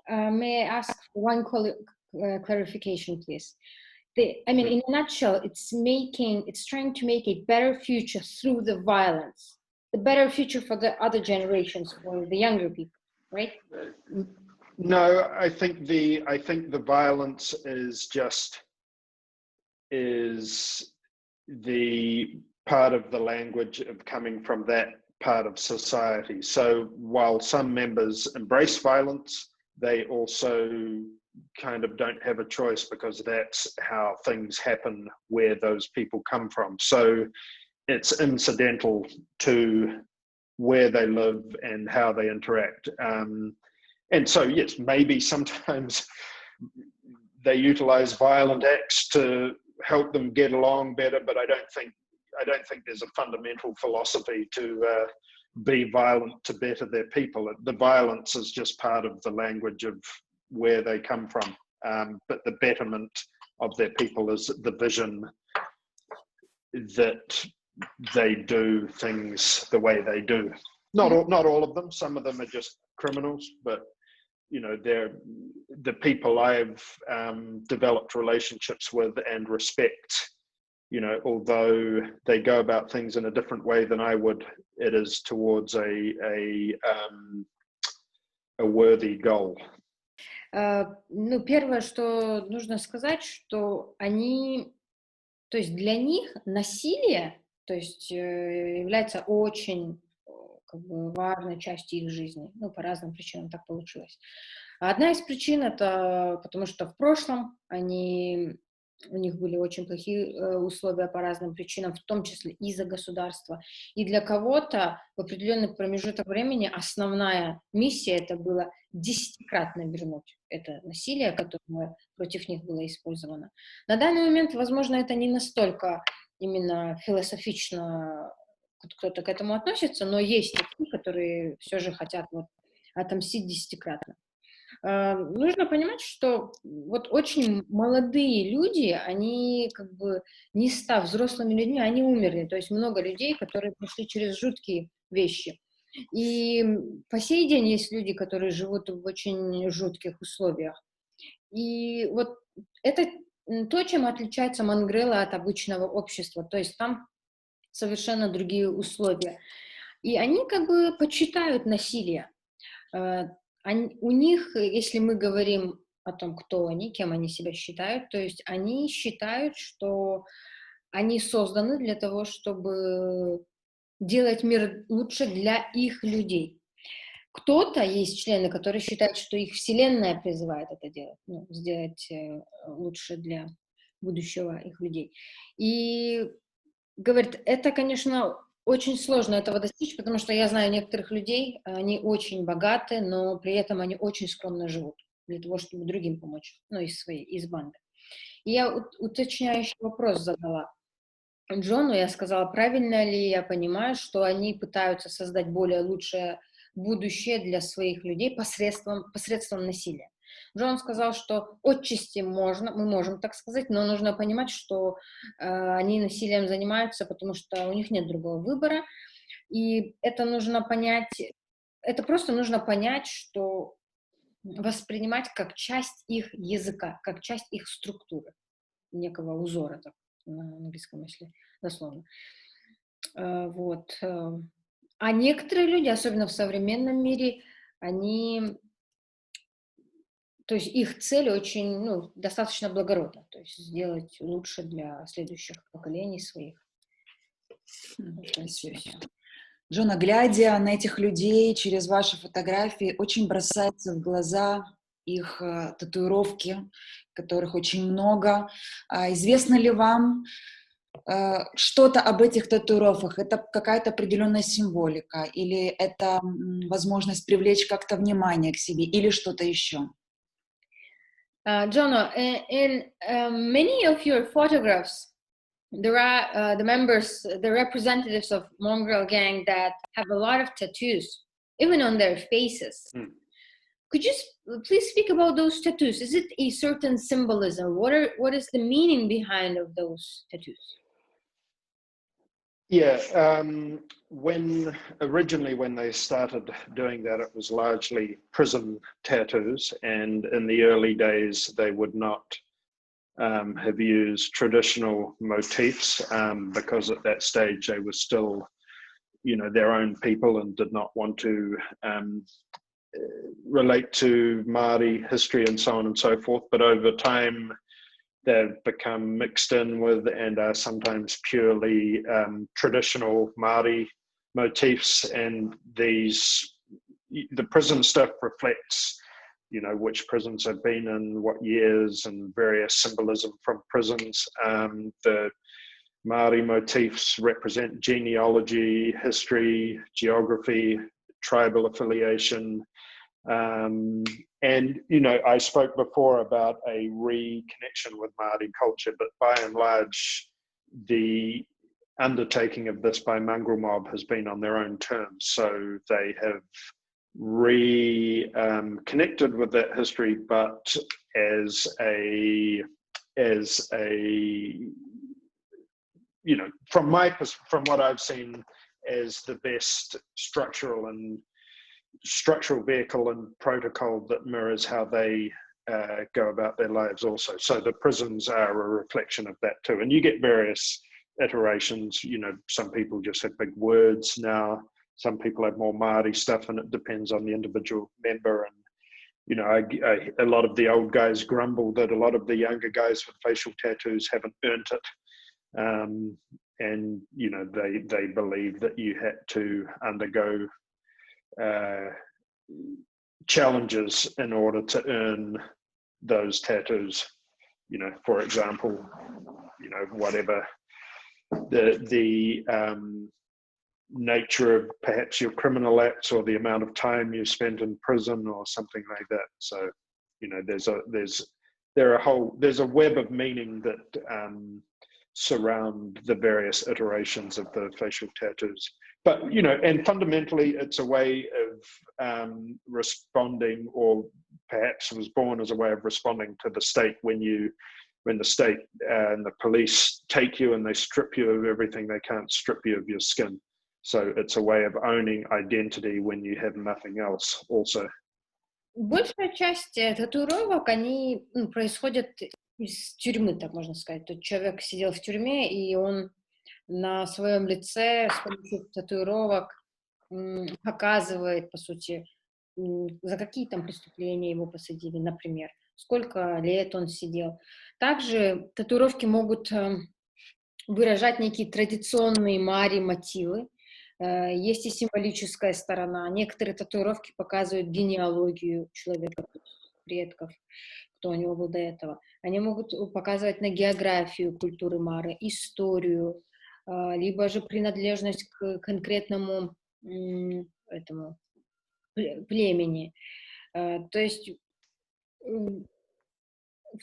May I ask one clarification, please? I mean, in a nutshell, it's trying to make a better future through the violence, the better future for the other generations, for the younger people, right? No, I think the violence is the part of the language of coming from that part of society. So while some members embrace violence, they also kind of don't have a choice, because that's how things happen where those people come from. So it's incidental to where they live and how they interact. And so, yes, maybe sometimes they utilize violent acts to help them get along better, but I don't think there's a fundamental philosophy to be violent to better their people. The violence is just part of the language of where they come from. But the betterment of their people is the vision that they do things the way they do. Not all of them. Some of them are just criminals, but you know, they're the people I've developed relationships with and respect. You know, although they go about things in a different way than I would, it is towards a worthy goal. Ну, первое, что нужно сказать, что они, то есть для них насилие, то есть является очень как бы важной частью их жизни. Ну, по разным причинам так получилось. Одна из причин — это потому что в прошлом они у них были очень плохие условия по разным причинам, в том числе из-за государства. И для кого-то в определенный промежуток времени основная миссия это было 10-кратно вернуть это насилие, которое против них было использовано. На данный момент, возможно, это не настолько именно философично кто-то к этому относится, но есть такие, которые все же хотят вот отомстить 10-кратно. Нужно понимать, что вот очень молодые люди, они как бы не став взрослыми людьми, они умерли. То есть много людей, которые прошли через жуткие вещи. И по сей день есть люди, которые живут в очень жутких условиях. И вот это то, чем отличается Монгрелы от обычного общества. То есть там совершенно другие условия. И они как бы почитают насилие. У них, если мы говорим о том, кто они, кем они себя считают, то есть они считают, что они созданы для того, чтобы делать мир лучше для их людей. Кто-то есть члены, которые считают, что их вселенная призывает это делать, ну, сделать лучше для будущего их людей. И говорит, это, конечно, очень сложно этого достичь, потому что я знаю некоторых людей, они очень богаты, но при этом они очень скромно живут для того, чтобы другим помочь, ну, из банды. И я уточняющий вопрос задала Джону, я сказала, правильно ли я понимаю, что они пытаются создать более лучшее будущее для своих людей посредством насилия. Джон сказал, что отчасти мы можем так сказать, но нужно понимать, что они насилием занимаются, потому что у них нет другого выбора, и это нужно понять, это просто нужно понять, что воспринимать как часть их языка, как часть их структуры, некого узора, так, на английском, если дословно. Вот. А некоторые люди, особенно в современном мире, то есть их цель очень, ну, достаточно благородна, то есть сделать лучше для следующих поколений своих. Спасибо. Джона, глядя на этих людей через ваши фотографии, очень бросается в глаза их татуировки, которых очень много. Известно ли вам что-то об этих татуировках? Это какая-то определенная символика? Или это возможность привлечь как-то внимание к себе? Или что-то еще? Jono, in many of your photographs, there are the representatives of Mongrel gang that have a lot of tattoos, even on their faces. Could you please speak about those tattoos? Is it a certain symbolism? What is the meaning behind of those tattoos? Yeah, originally when they started doing that, it was largely prison tattoos, and in the early days they would not have used traditional motifs because at that stage they were still, their own people and did not want to relate to Māori history and so on and so forth. But over time, they've become mixed in with and are sometimes purely traditional Māori motifs. And the prison stuff reflects, which prisons have been in, what years, and various symbolism from prisons. The Māori motifs represent genealogy, history, geography, tribal affiliation. And, I spoke before about a reconnection with Māori culture, but by and large, the undertaking of this by Mongrel Mob has been on their own terms. So they have reconnected with that history, but as from what I've seen, as the best structural vehicle and protocol that mirrors how they go about their lives also. So the prisons are a reflection of that too. And you get various iterations, some people just have big words now, some people have more Māori stuff, and it depends on the individual member. And, a lot of the old guys grumble that a lot of the younger guys with facial tattoos haven't earned it. And, they believe that you had to undergo challenges in order to earn those tattoos. for example, whatever the nature of perhaps your criminal acts or the amount of time you spent in prison or something like that. So, there's a web of meaning that surround the various iterations of the facial tattoos. But, and fundamentally it's a way of responding, or perhaps was born as a way of responding to the state when the state and the police take you and they strip you of everything. They can't strip you of your skin. So it's a way of owning identity when you have nothing else also. Большая часть татуировок, они происходят из тюрьмы, так можно сказать. Тот человек сидел в тюрьме, и он на своем лице с помощью татуировок показывает, по сути, за какие там преступления его посадили, например, сколько лет он сидел. Также татуировки могут выражать некие традиционные мотивы. Есть и символическая сторона. Некоторые татуировки показывают генеалогию человека, предков, кто у него был до этого. Они могут показывать на географию культуры Мары, историю, либо же принадлежность к конкретному этому племени. То есть,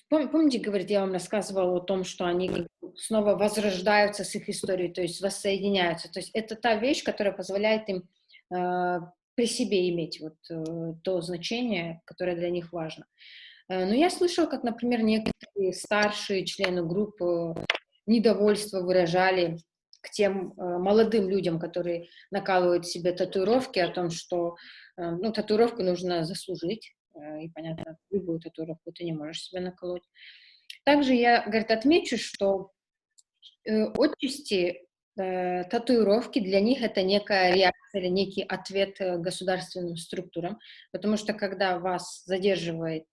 помните, говорит, я вам рассказывала о том, что они снова возрождаются с их историей, то есть воссоединяются. То есть это та вещь, которая позволяет им при себе иметь то значение, которое для них важно. Но я слышала, как, например, некоторые старшие члены группы недовольство выражали к тем молодым людям, которые накалывают себе татуировки, о том, что татуировку нужно заслужить. И, понятно, любую татуировку ты не можешь себе наколоть. Также я, говорит, отмечу, что отчасти татуировки для них это некая реакция или некий ответ государственным структурам, потому что когда вас задерживают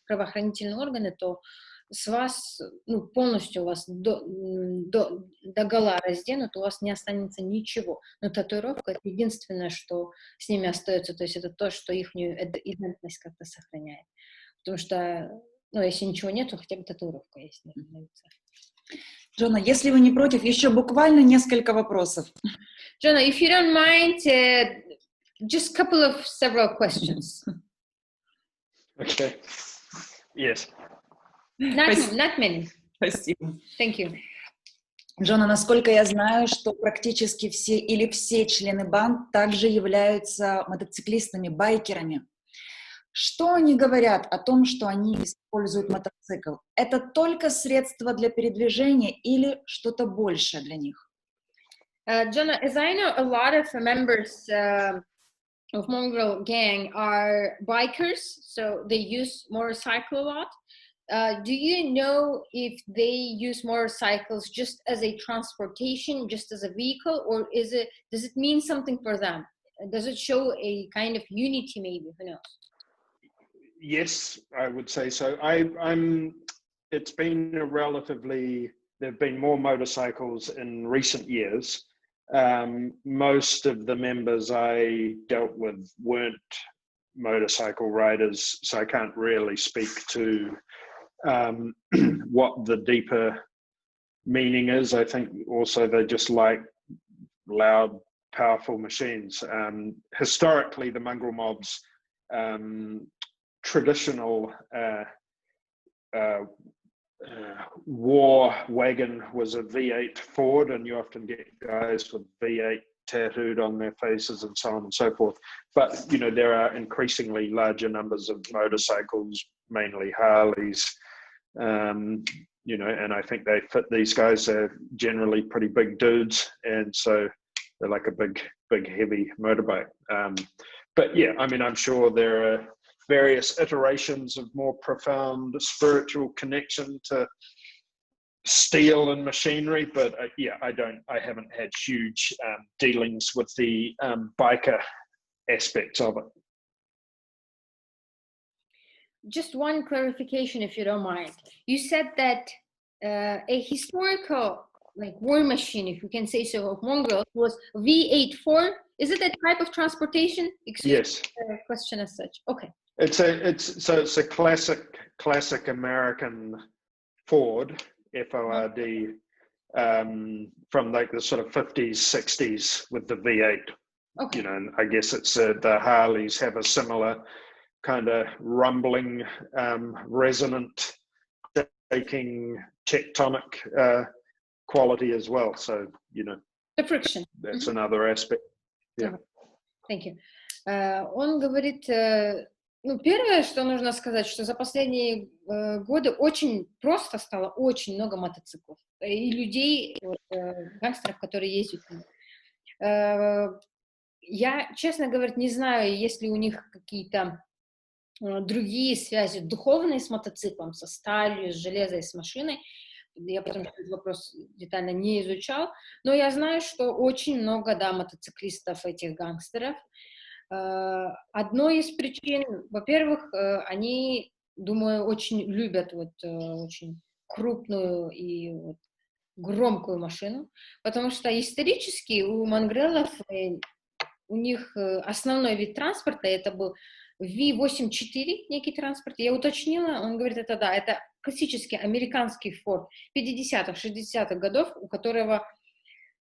правоохранительные органы, то с вас полностью вас догола разденут, у вас не останется ничего. Но татуировка — это единственное, что с ними остается, то есть это то, что их идентичность как-то сохраняет. Потому что, если ничего нет, то хотя бы татуировка есть на лице. Джона, если вы не против, еще буквально несколько вопросов. Jono, if you don't mind, just several questions. Okay. Yes. Not many. Спасибо. Thank you. Джона, насколько я знаю, что практически все или все члены банд также являются мотоциклистами, байкерами. Что они говорят о том, что они используют мотоцикл? Это только средство для передвижения или что-то большее для них? Jono, as I know, a lot of members of Mongrel gang are bikers, so they use motorcycle a lot. Do you know if they use motorcycles just as a transportation, just as a vehicle, or does it mean something for them? Does it show a kind of unity, maybe? Who knows? Yes, I would say so. It's been there've been more motorcycles in recent years. Most of the members I dealt with weren't motorcycle riders, so I can't really speak to what the deeper meaning is. I think also they just like loud, powerful machines. Historically, the Mongrel Mob's traditional war wagon was a V8 Ford, and you often get guys with V8 tattooed on their faces and so on and so forth. But there are increasingly larger numbers of motorcycles, mainly Harleys, and I think they fit these guys. They're generally pretty big dudes, and so they're like a big heavy motorbike. But yeah, I mean, I'm sure there are various iterations of more profound spiritual connection to steel and machinery, but I haven't had huge dealings with the biker aspects of it. Just one clarification, if you don't mind. You said that a historical war machine, if you can say so, of Mongrel was V8 Ford. Is it a type of transportation? Yes. Question as such. Okay. It's a classic American Ford, Ford, from like the sort of 50s, 60s with the V8. Okay. You know, and I guess it's the Harleys have a similar kind of rumbling, resonant, taking tectonic quality as well. So, you know, The friction. That's another aspect. Yeah. Thank you. Он говорит, ну, первое, что нужно сказать, что за последние годы очень просто стало очень много мотоциклов и людей, вот, гангстеров, которые ездят. Я, честно говоря, не знаю, есть ли у них какие-то другие связи духовные с мотоциклом, со сталью, с железом, с машиной. Я потому что этот вопрос детально не изучал, но я знаю, что очень много, да, мотоциклистов, этих гангстеров. Одной из причин, во-первых, они, думаю, очень любят вот очень крупную и вот громкую машину, потому что исторически у монгрелов, у них основной вид транспорта это был V84, некий транспорт. Я уточнила, он говорит, это да, это классический американский Ford 50-х, 60-х годов, у которого,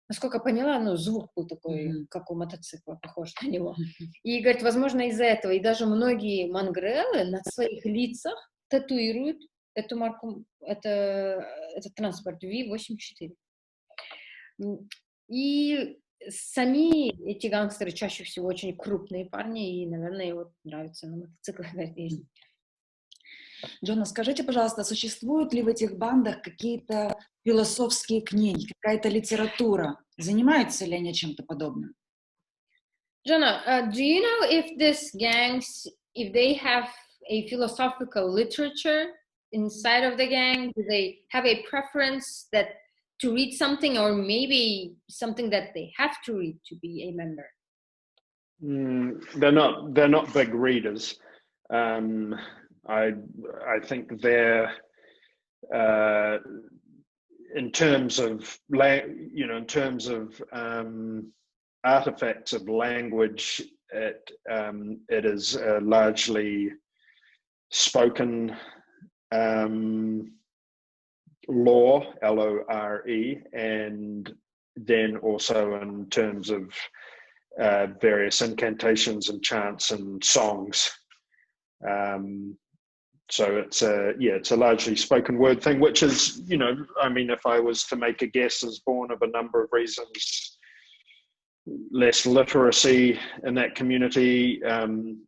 насколько я поняла, ну, звук был такой, как у мотоцикла, похож на него. И, говорит, возможно, из-за этого, и даже многие монгрелы на своих лицах татуируют эту марку, этот транспорт V84. И сами эти гангстеры чаще всего очень крупные парни, и, наверное, вот нравится на мотоциклах ездить. Джона, скажите, пожалуйста, существуют ли в этих бандах какие-то философские книги, какая-то литература? Занимаются ли они чем-то подобным? Jono, do you know if these gangs, if they have a philosophical literature inside of the gang? Do they have a preference that to read something, or maybe something that they have to read to be a member? They're not big readers. I think they're in terms of artifacts of language, it is largely spoken law, L-O-R-E, and then also in terms of various incantations and chants and songs. So it's a largely spoken word thing, which is, you know, I mean, if I was to make a guess, is born of a number of reasons. Less literacy in that community.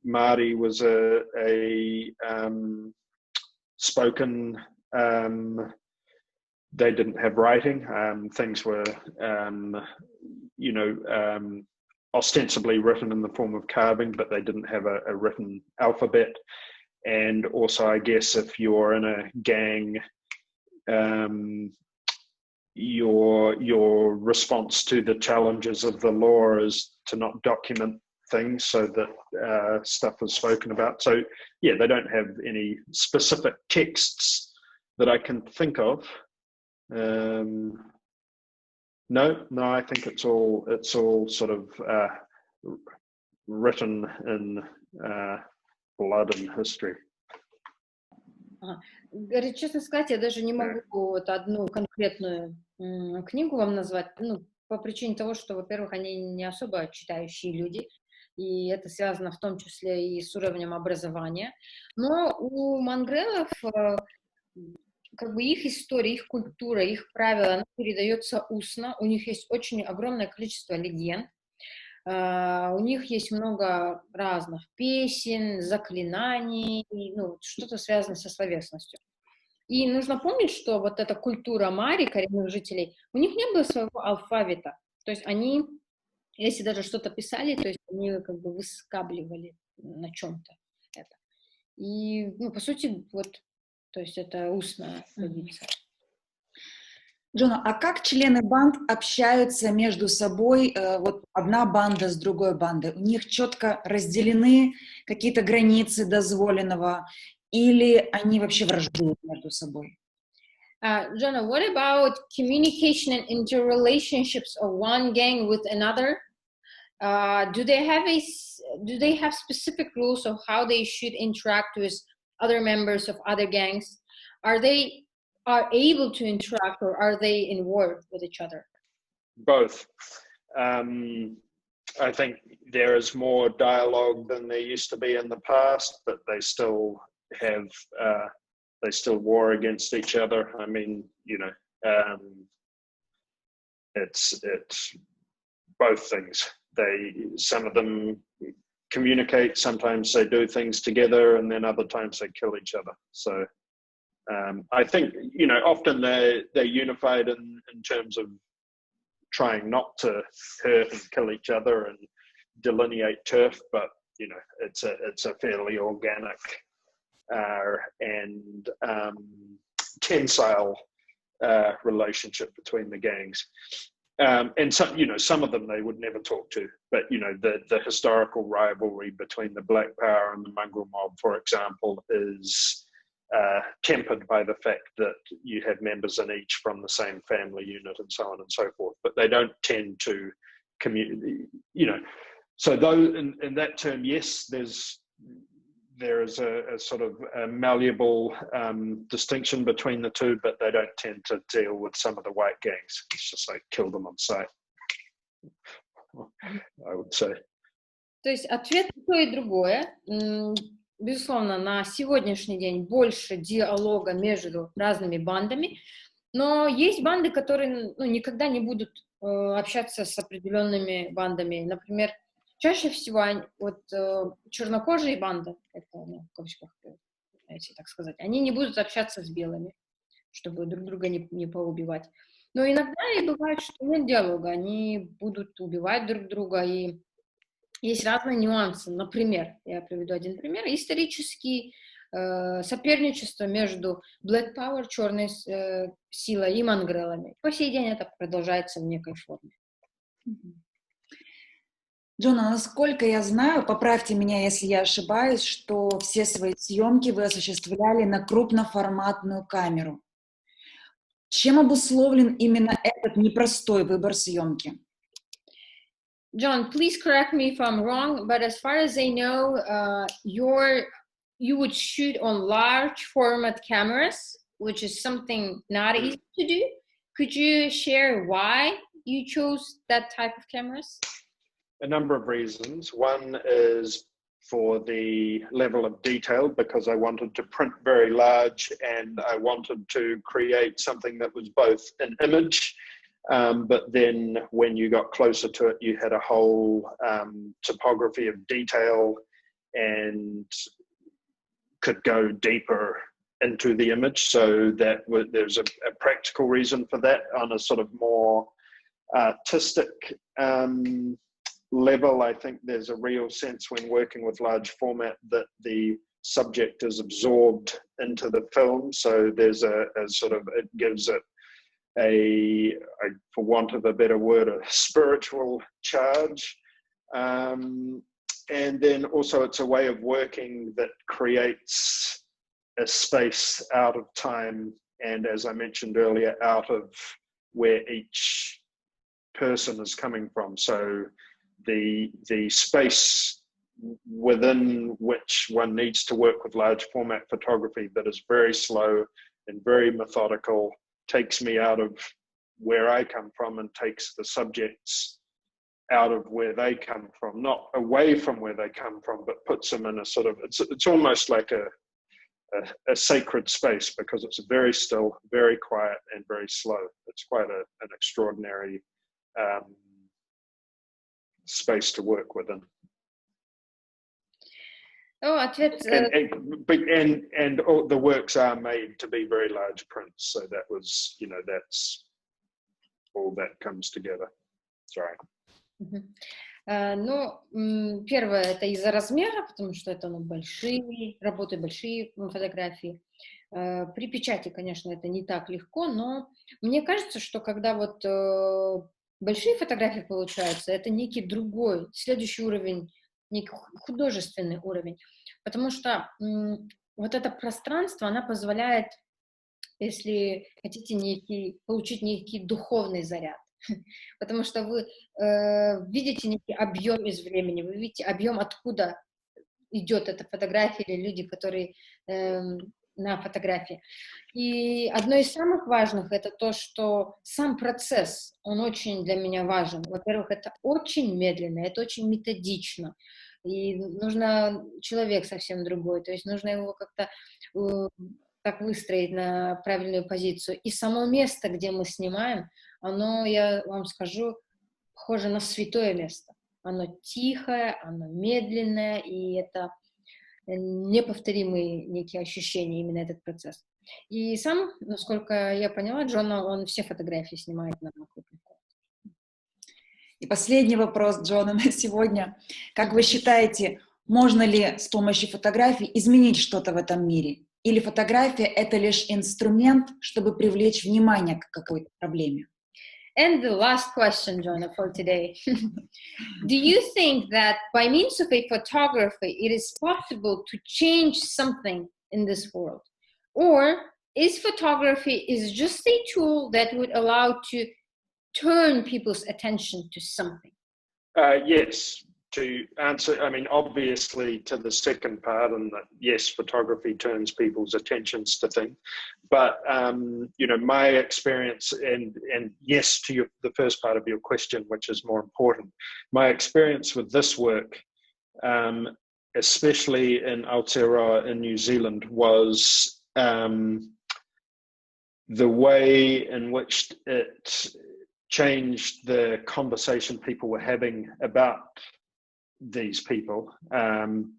Marti was a spoken, they didn't have writing. Things were, ostensibly written in the form of carving, but they didn't have a written alphabet. And also, I guess, if you're in a gang, your response to the challenges of the law is to not document things so that stuff is spoken about. So, yeah, they don't have any specific texts that I can think of. No, I think it's all sort of written in blood and history. Говорит, честно сказать, я даже не могу вот одну конкретную книгу вам назвать, ну, по причине того, что, во-первых, они не особо читающие люди, и это связано в том числе и с уровнем образования. Но у монгрелов как бы их история, их культура, их правила, она передается устно. У них есть очень огромное количество легенд. У них есть много разных песен, заклинаний, ну, что-то связанное со словесностью. И нужно помнить, что вот эта культура мари, коренных жителей, у них не было своего алфавита. То есть они, если даже что-то писали, то есть они как бы выскабливали на чем-то это. И, ну, по сути, вот, то есть это устная традиция. Джона, а как члены банд общаются между собой, вот одна банда с другой бандой? У них четко разделены какие-то границы дозволенного, или они вообще враждуют между собой? Jono, what about communication and interrelationships of one gang with another? Do they have specific rules of how they should interact with other members of other gangs? Are they able to interact, or are they in war with each other? Both. I think there is more dialogue than there used to be in the past, but they still have, they still war against each other. I mean, you know, it's both things. Some of them communicate, sometimes they do things together, and then other times they kill each other. So I think, you know, often they're unified in terms of trying not to hurt and kill each other and delineate turf, but you know, it's a fairly organic and tensile relationship between the gangs. And some, you know, some of them they would never talk to, but you know, the historical rivalry between the Black Power and the Mongrel Mob, for example, is tempered by the fact that you have members in each from the same family unit and so on and so forth, but they don't tend to you know, so though in that term, yes, there is a sort of a malleable distinction between the two, but they don't tend to deal with some of the white gangs. It's just like kill them on sight, I would say. То есть ответ и то, и другое. Безусловно, на сегодняшний день больше диалога между разными бандами, но есть банды, которые никогда не будут общаться с определенными бандами. Например, чаще всего вот чернокожие банды, это, в кавычках, знаете, так сказать, они не будут общаться с белыми, чтобы друг друга не поубивать. Но иногда и бывает, что нет диалога, они будут убивать друг друга, и есть разные нюансы. Например, я приведу один пример, исторический соперничество между Black Power, черной силой, и Монгрелами. По сей день это продолжается в некой форме. Джона, насколько я знаю, поправьте меня, если я ошибаюсь, что все свои съемки вы осуществляли на крупноформатную камеру. Чем обусловлен именно этот непростой выбор съемки? John, please correct me if I'm wrong, but as far as I know, you would shoot on large format cameras, which is something not easy to do. Could you share why you chose that type of cameras? A number of reasons. One is for the level of detail, because I wanted to print very large and I wanted to create something that was both an image, but then when you got closer to it, you had a whole topography of detail and could go deeper into the image. So that there's a practical reason for that. On a sort of more artistic level, I think there's a real sense when working with large format that the subject is absorbed into the film. So there's a sort of, it gives it for want of a better word, a spiritual charge. And then also it's a way of working that creates a space out of time, and as I mentioned earlier, out of where each person is coming from. So the space within which one needs to work with large format photography that is very slow and very methodical takes me out of where I come from and takes the subjects out of where they come from, not away from where they come from, but puts them in a sort of, it's almost like a sacred space, because it's very still, very quiet and very slow. It's quite an extraordinary space to work within. Oh, ответ... And all the works are made to be very large prints, so that was, you know, that's all that comes together. Sorry. Ну, первое, это из-за размера, потому что это большие работы, большие фотографии. При печати, конечно, это не так легко, но мне кажется, что когда вот большие фотографии получаются, это некий другой, следующий уровень, некий художественный уровень, потому что вот это пространство, оно позволяет, если хотите, получить некий духовный заряд. потому что вы видите некий объем из времени, вы видите объем, откуда идет эта фотография или люди, которые на фотографии. И одно из самых важных — это то, что сам процесс, он очень для меня важен. Во-первых, это очень медленно, это очень методично, и нужно человек совсем другой, то есть нужно его как-то так выстроить на правильную позицию. И само место, где мы снимаем, оно, я вам скажу, похоже на святое место. Оно тихое, оно медленное, и это неповторимые некие ощущения, именно этот процесс. И сам, насколько я поняла, Джона, он все фотографии снимает на крупный план. И последний вопрос, Джона, на сегодня. Как вы считаете, можно ли с помощью фотографий изменить что-то в этом мире? Или фотография — это лишь инструмент, чтобы привлечь внимание к какой-то проблеме? And the last question, Jono, for today. Do you think that by means of a photography, it is possible to change something in this world? Or is photography is just a tool that would allow to turn people's attention to something? Yes, to answer, I mean, obviously to the second part, and that yes, photography turns people's attentions to things. But, you know, my experience, and yes, to the first part of your question, which is more important, my experience with this work, especially in Aotearoa in New Zealand, was the way in which it changed the conversation people were having about these people,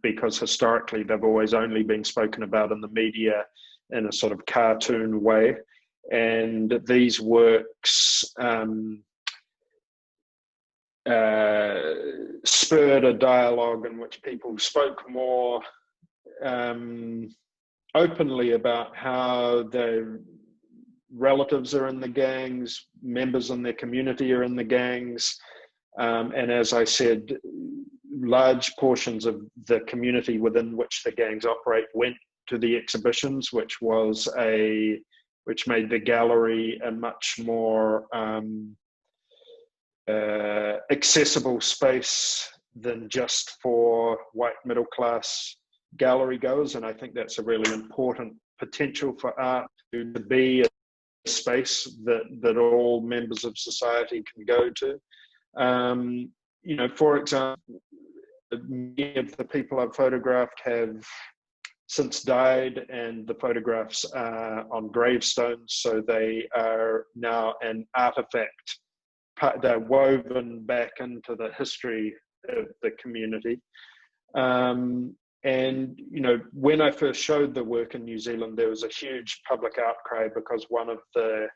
because historically they've always only been spoken about in the media in a sort of cartoon way, and these works spurred a dialogue in which people spoke more openly about how their relatives are in the gangs, members in their community are in the gangs, and as I said, large portions of the community within which the gangs operate went to the exhibitions, which made the gallery a much more accessible space than just for white middle class gallery goers. And I think that's a really important potential for art to be a space that all members of society can go to. You know, for example, many of the people I've photographed have since died, and the photographs are on gravestones, so they are now an artifact. They're woven back into the history of the community. And, you know, when I first showed the work in New Zealand, there was a huge public outcry because one of the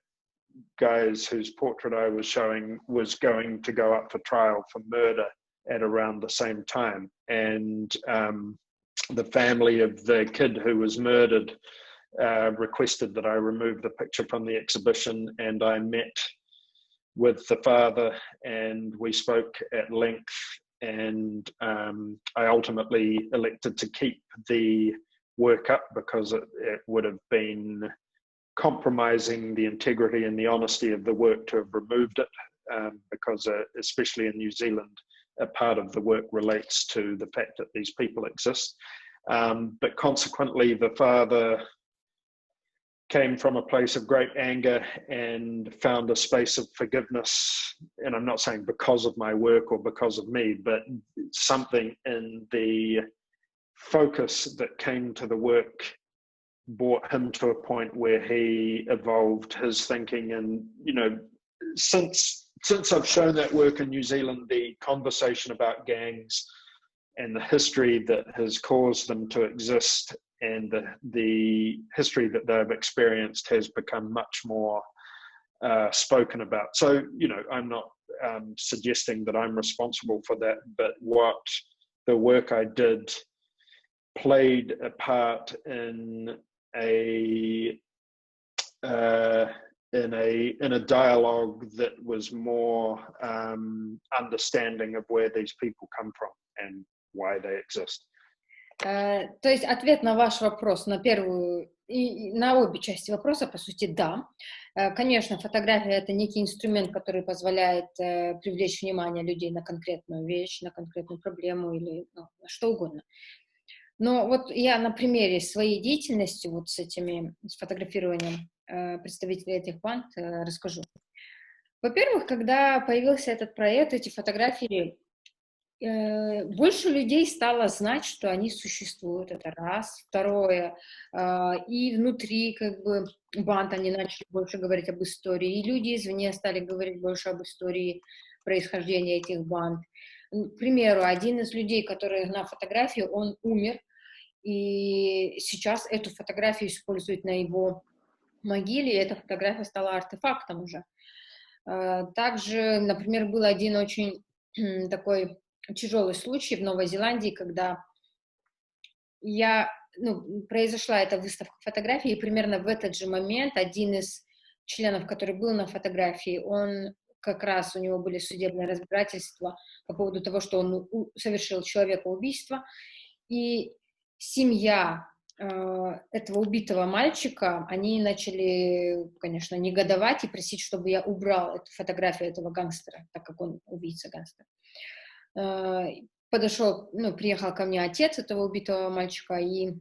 guys whose portrait I was showing was going to go up for trial for murder at around the same time. And the family of the kid who was murdered requested that I remove the picture from the exhibition, and I met with the father and we spoke at length, and I ultimately elected to keep the work up because it would have been compromising the integrity and the honesty of the work to have removed it, because especially in New Zealand, a part of the work relates to the fact that these people exist. But consequently, the father came from a place of great anger and found a space of forgiveness. And I'm not saying because of my work or because of me, but something in the focus that came to the work brought him to a point where he evolved his thinking. And, you know, since I've shown that work in New Zealand, the conversation about gangs and the history that has caused them to exist and the history that they've experienced has become much more spoken about. So, you know, I'm not suggesting that I'm responsible for that, but what the work I did played a part in a dialogue that was more understanding of where these people come from and why they exist. То есть ответ на ваш вопрос, на первую И на обе части вопроса, по сути, да. Конечно, фотография — это некий инструмент, который позволяет привлечь внимание людей на конкретную вещь, на конкретную проблему или на что угодно. Но вот я на примере своей деятельности, вот с фотографированием представителей этих банд расскажу. Во-первых, когда появился этот проект, эти фотографии, больше людей стало знать, что они существуют, это раз. Второе, и внутри как бы банд они начали больше говорить об истории, и люди извне стали говорить больше об истории происхождения этих банд. К примеру, один из людей, который на фотографии, он умер, и сейчас эту фотографию используют на его могиле, и эта фотография стала артефактом уже. Также, например, был один очень такой тяжелый случай в Новой Зеландии, когда произошла эта выставка фотографий, и примерно в этот же момент один из членов, который был на фотографии, он как раз, у него были судебные разбирательства по поводу того, что он совершил человекоубийство, и семья этого убитого мальчика, они начали, конечно, негодовать и просить, чтобы я убрал эту фотографию этого гангстера, так как он убийца-гангстер. Приехал ко мне отец этого убитого мальчика и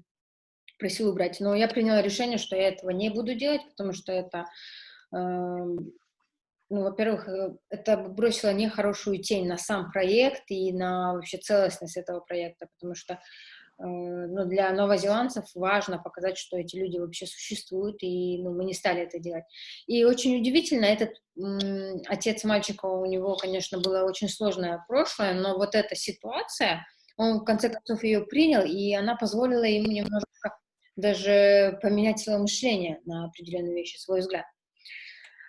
просил убрать. Но я приняла решение, что я этого не буду делать, потому что это, во-первых, это бросило нехорошую тень на сам проект и на вообще целостность этого проекта, потому что для новозеландцев важно показать, что эти люди вообще существуют, и мы не стали это делать. И очень удивительно, этот отец мальчика, у него, конечно, было очень сложное прошлое, но вот эта ситуация, он в конце концов ее принял, и она позволила ему немножко даже поменять свое мышление на определенные вещи, свой взгляд.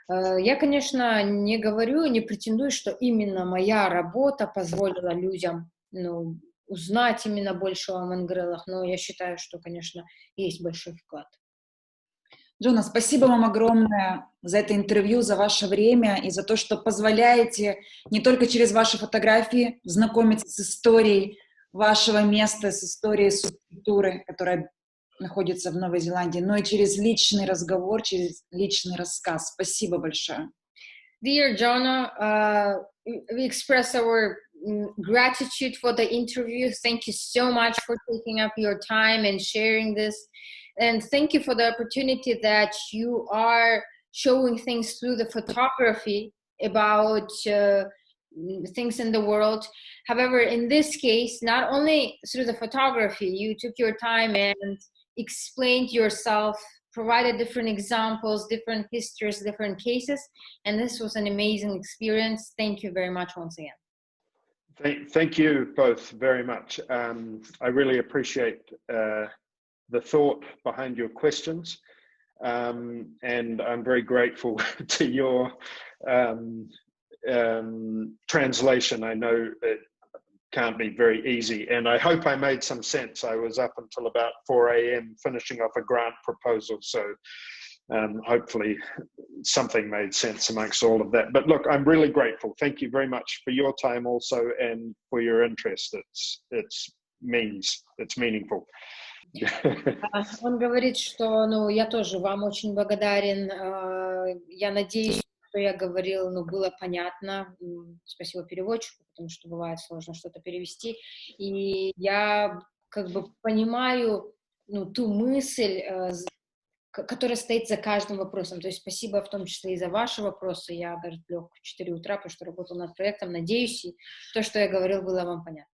Я, конечно, не говорю, не претендую, что именно моя работа позволила людям, узнать именно больше о Монгрелах, но я считаю, что, конечно, есть большой вклад. Джона, спасибо вам огромное за это интервью, за ваше время и за то, что позволяете не только через ваши фотографии знакомиться с историей вашего места, с историей субкультуры, которая находится в Новой Зеландии, но и через личный разговор, через личный рассказ. Спасибо большое. Dear Jono, we express our gratitude for the interview. Thank you so much for taking up your time and sharing this. And thank you for the opportunity that you are showing things through the photography about things in the world. However, in this case, not only through the photography, you took your time and explained yourself, provided different examples, different histories, different cases, and this was an amazing experience. Thank you very much once again. Thank you both very much. I really appreciate the thought behind your questions, and I'm very grateful to your translation. I know it can't be very easy, and I hope I made some sense. I was up until about 4 a.m. finishing off a grant proposal, so hopefully something made sense amongst all of that. But look, I'm really grateful. Thank you very much for your time also and for your interest. It's meaningful. Он говорит, что, я тоже вам очень благодарен. Я надеюсь, что я говорил, было понятно. Спасибо переводчику, потому что бывает сложно что-то перевести. И я понимаю, ту мысль, которая стоит за каждым вопросом. То есть спасибо в том числе и за ваши вопросы. Я, лег в 4 утра, потому что работал над проектом. Надеюсь, и то, что я говорил, было вам понятно.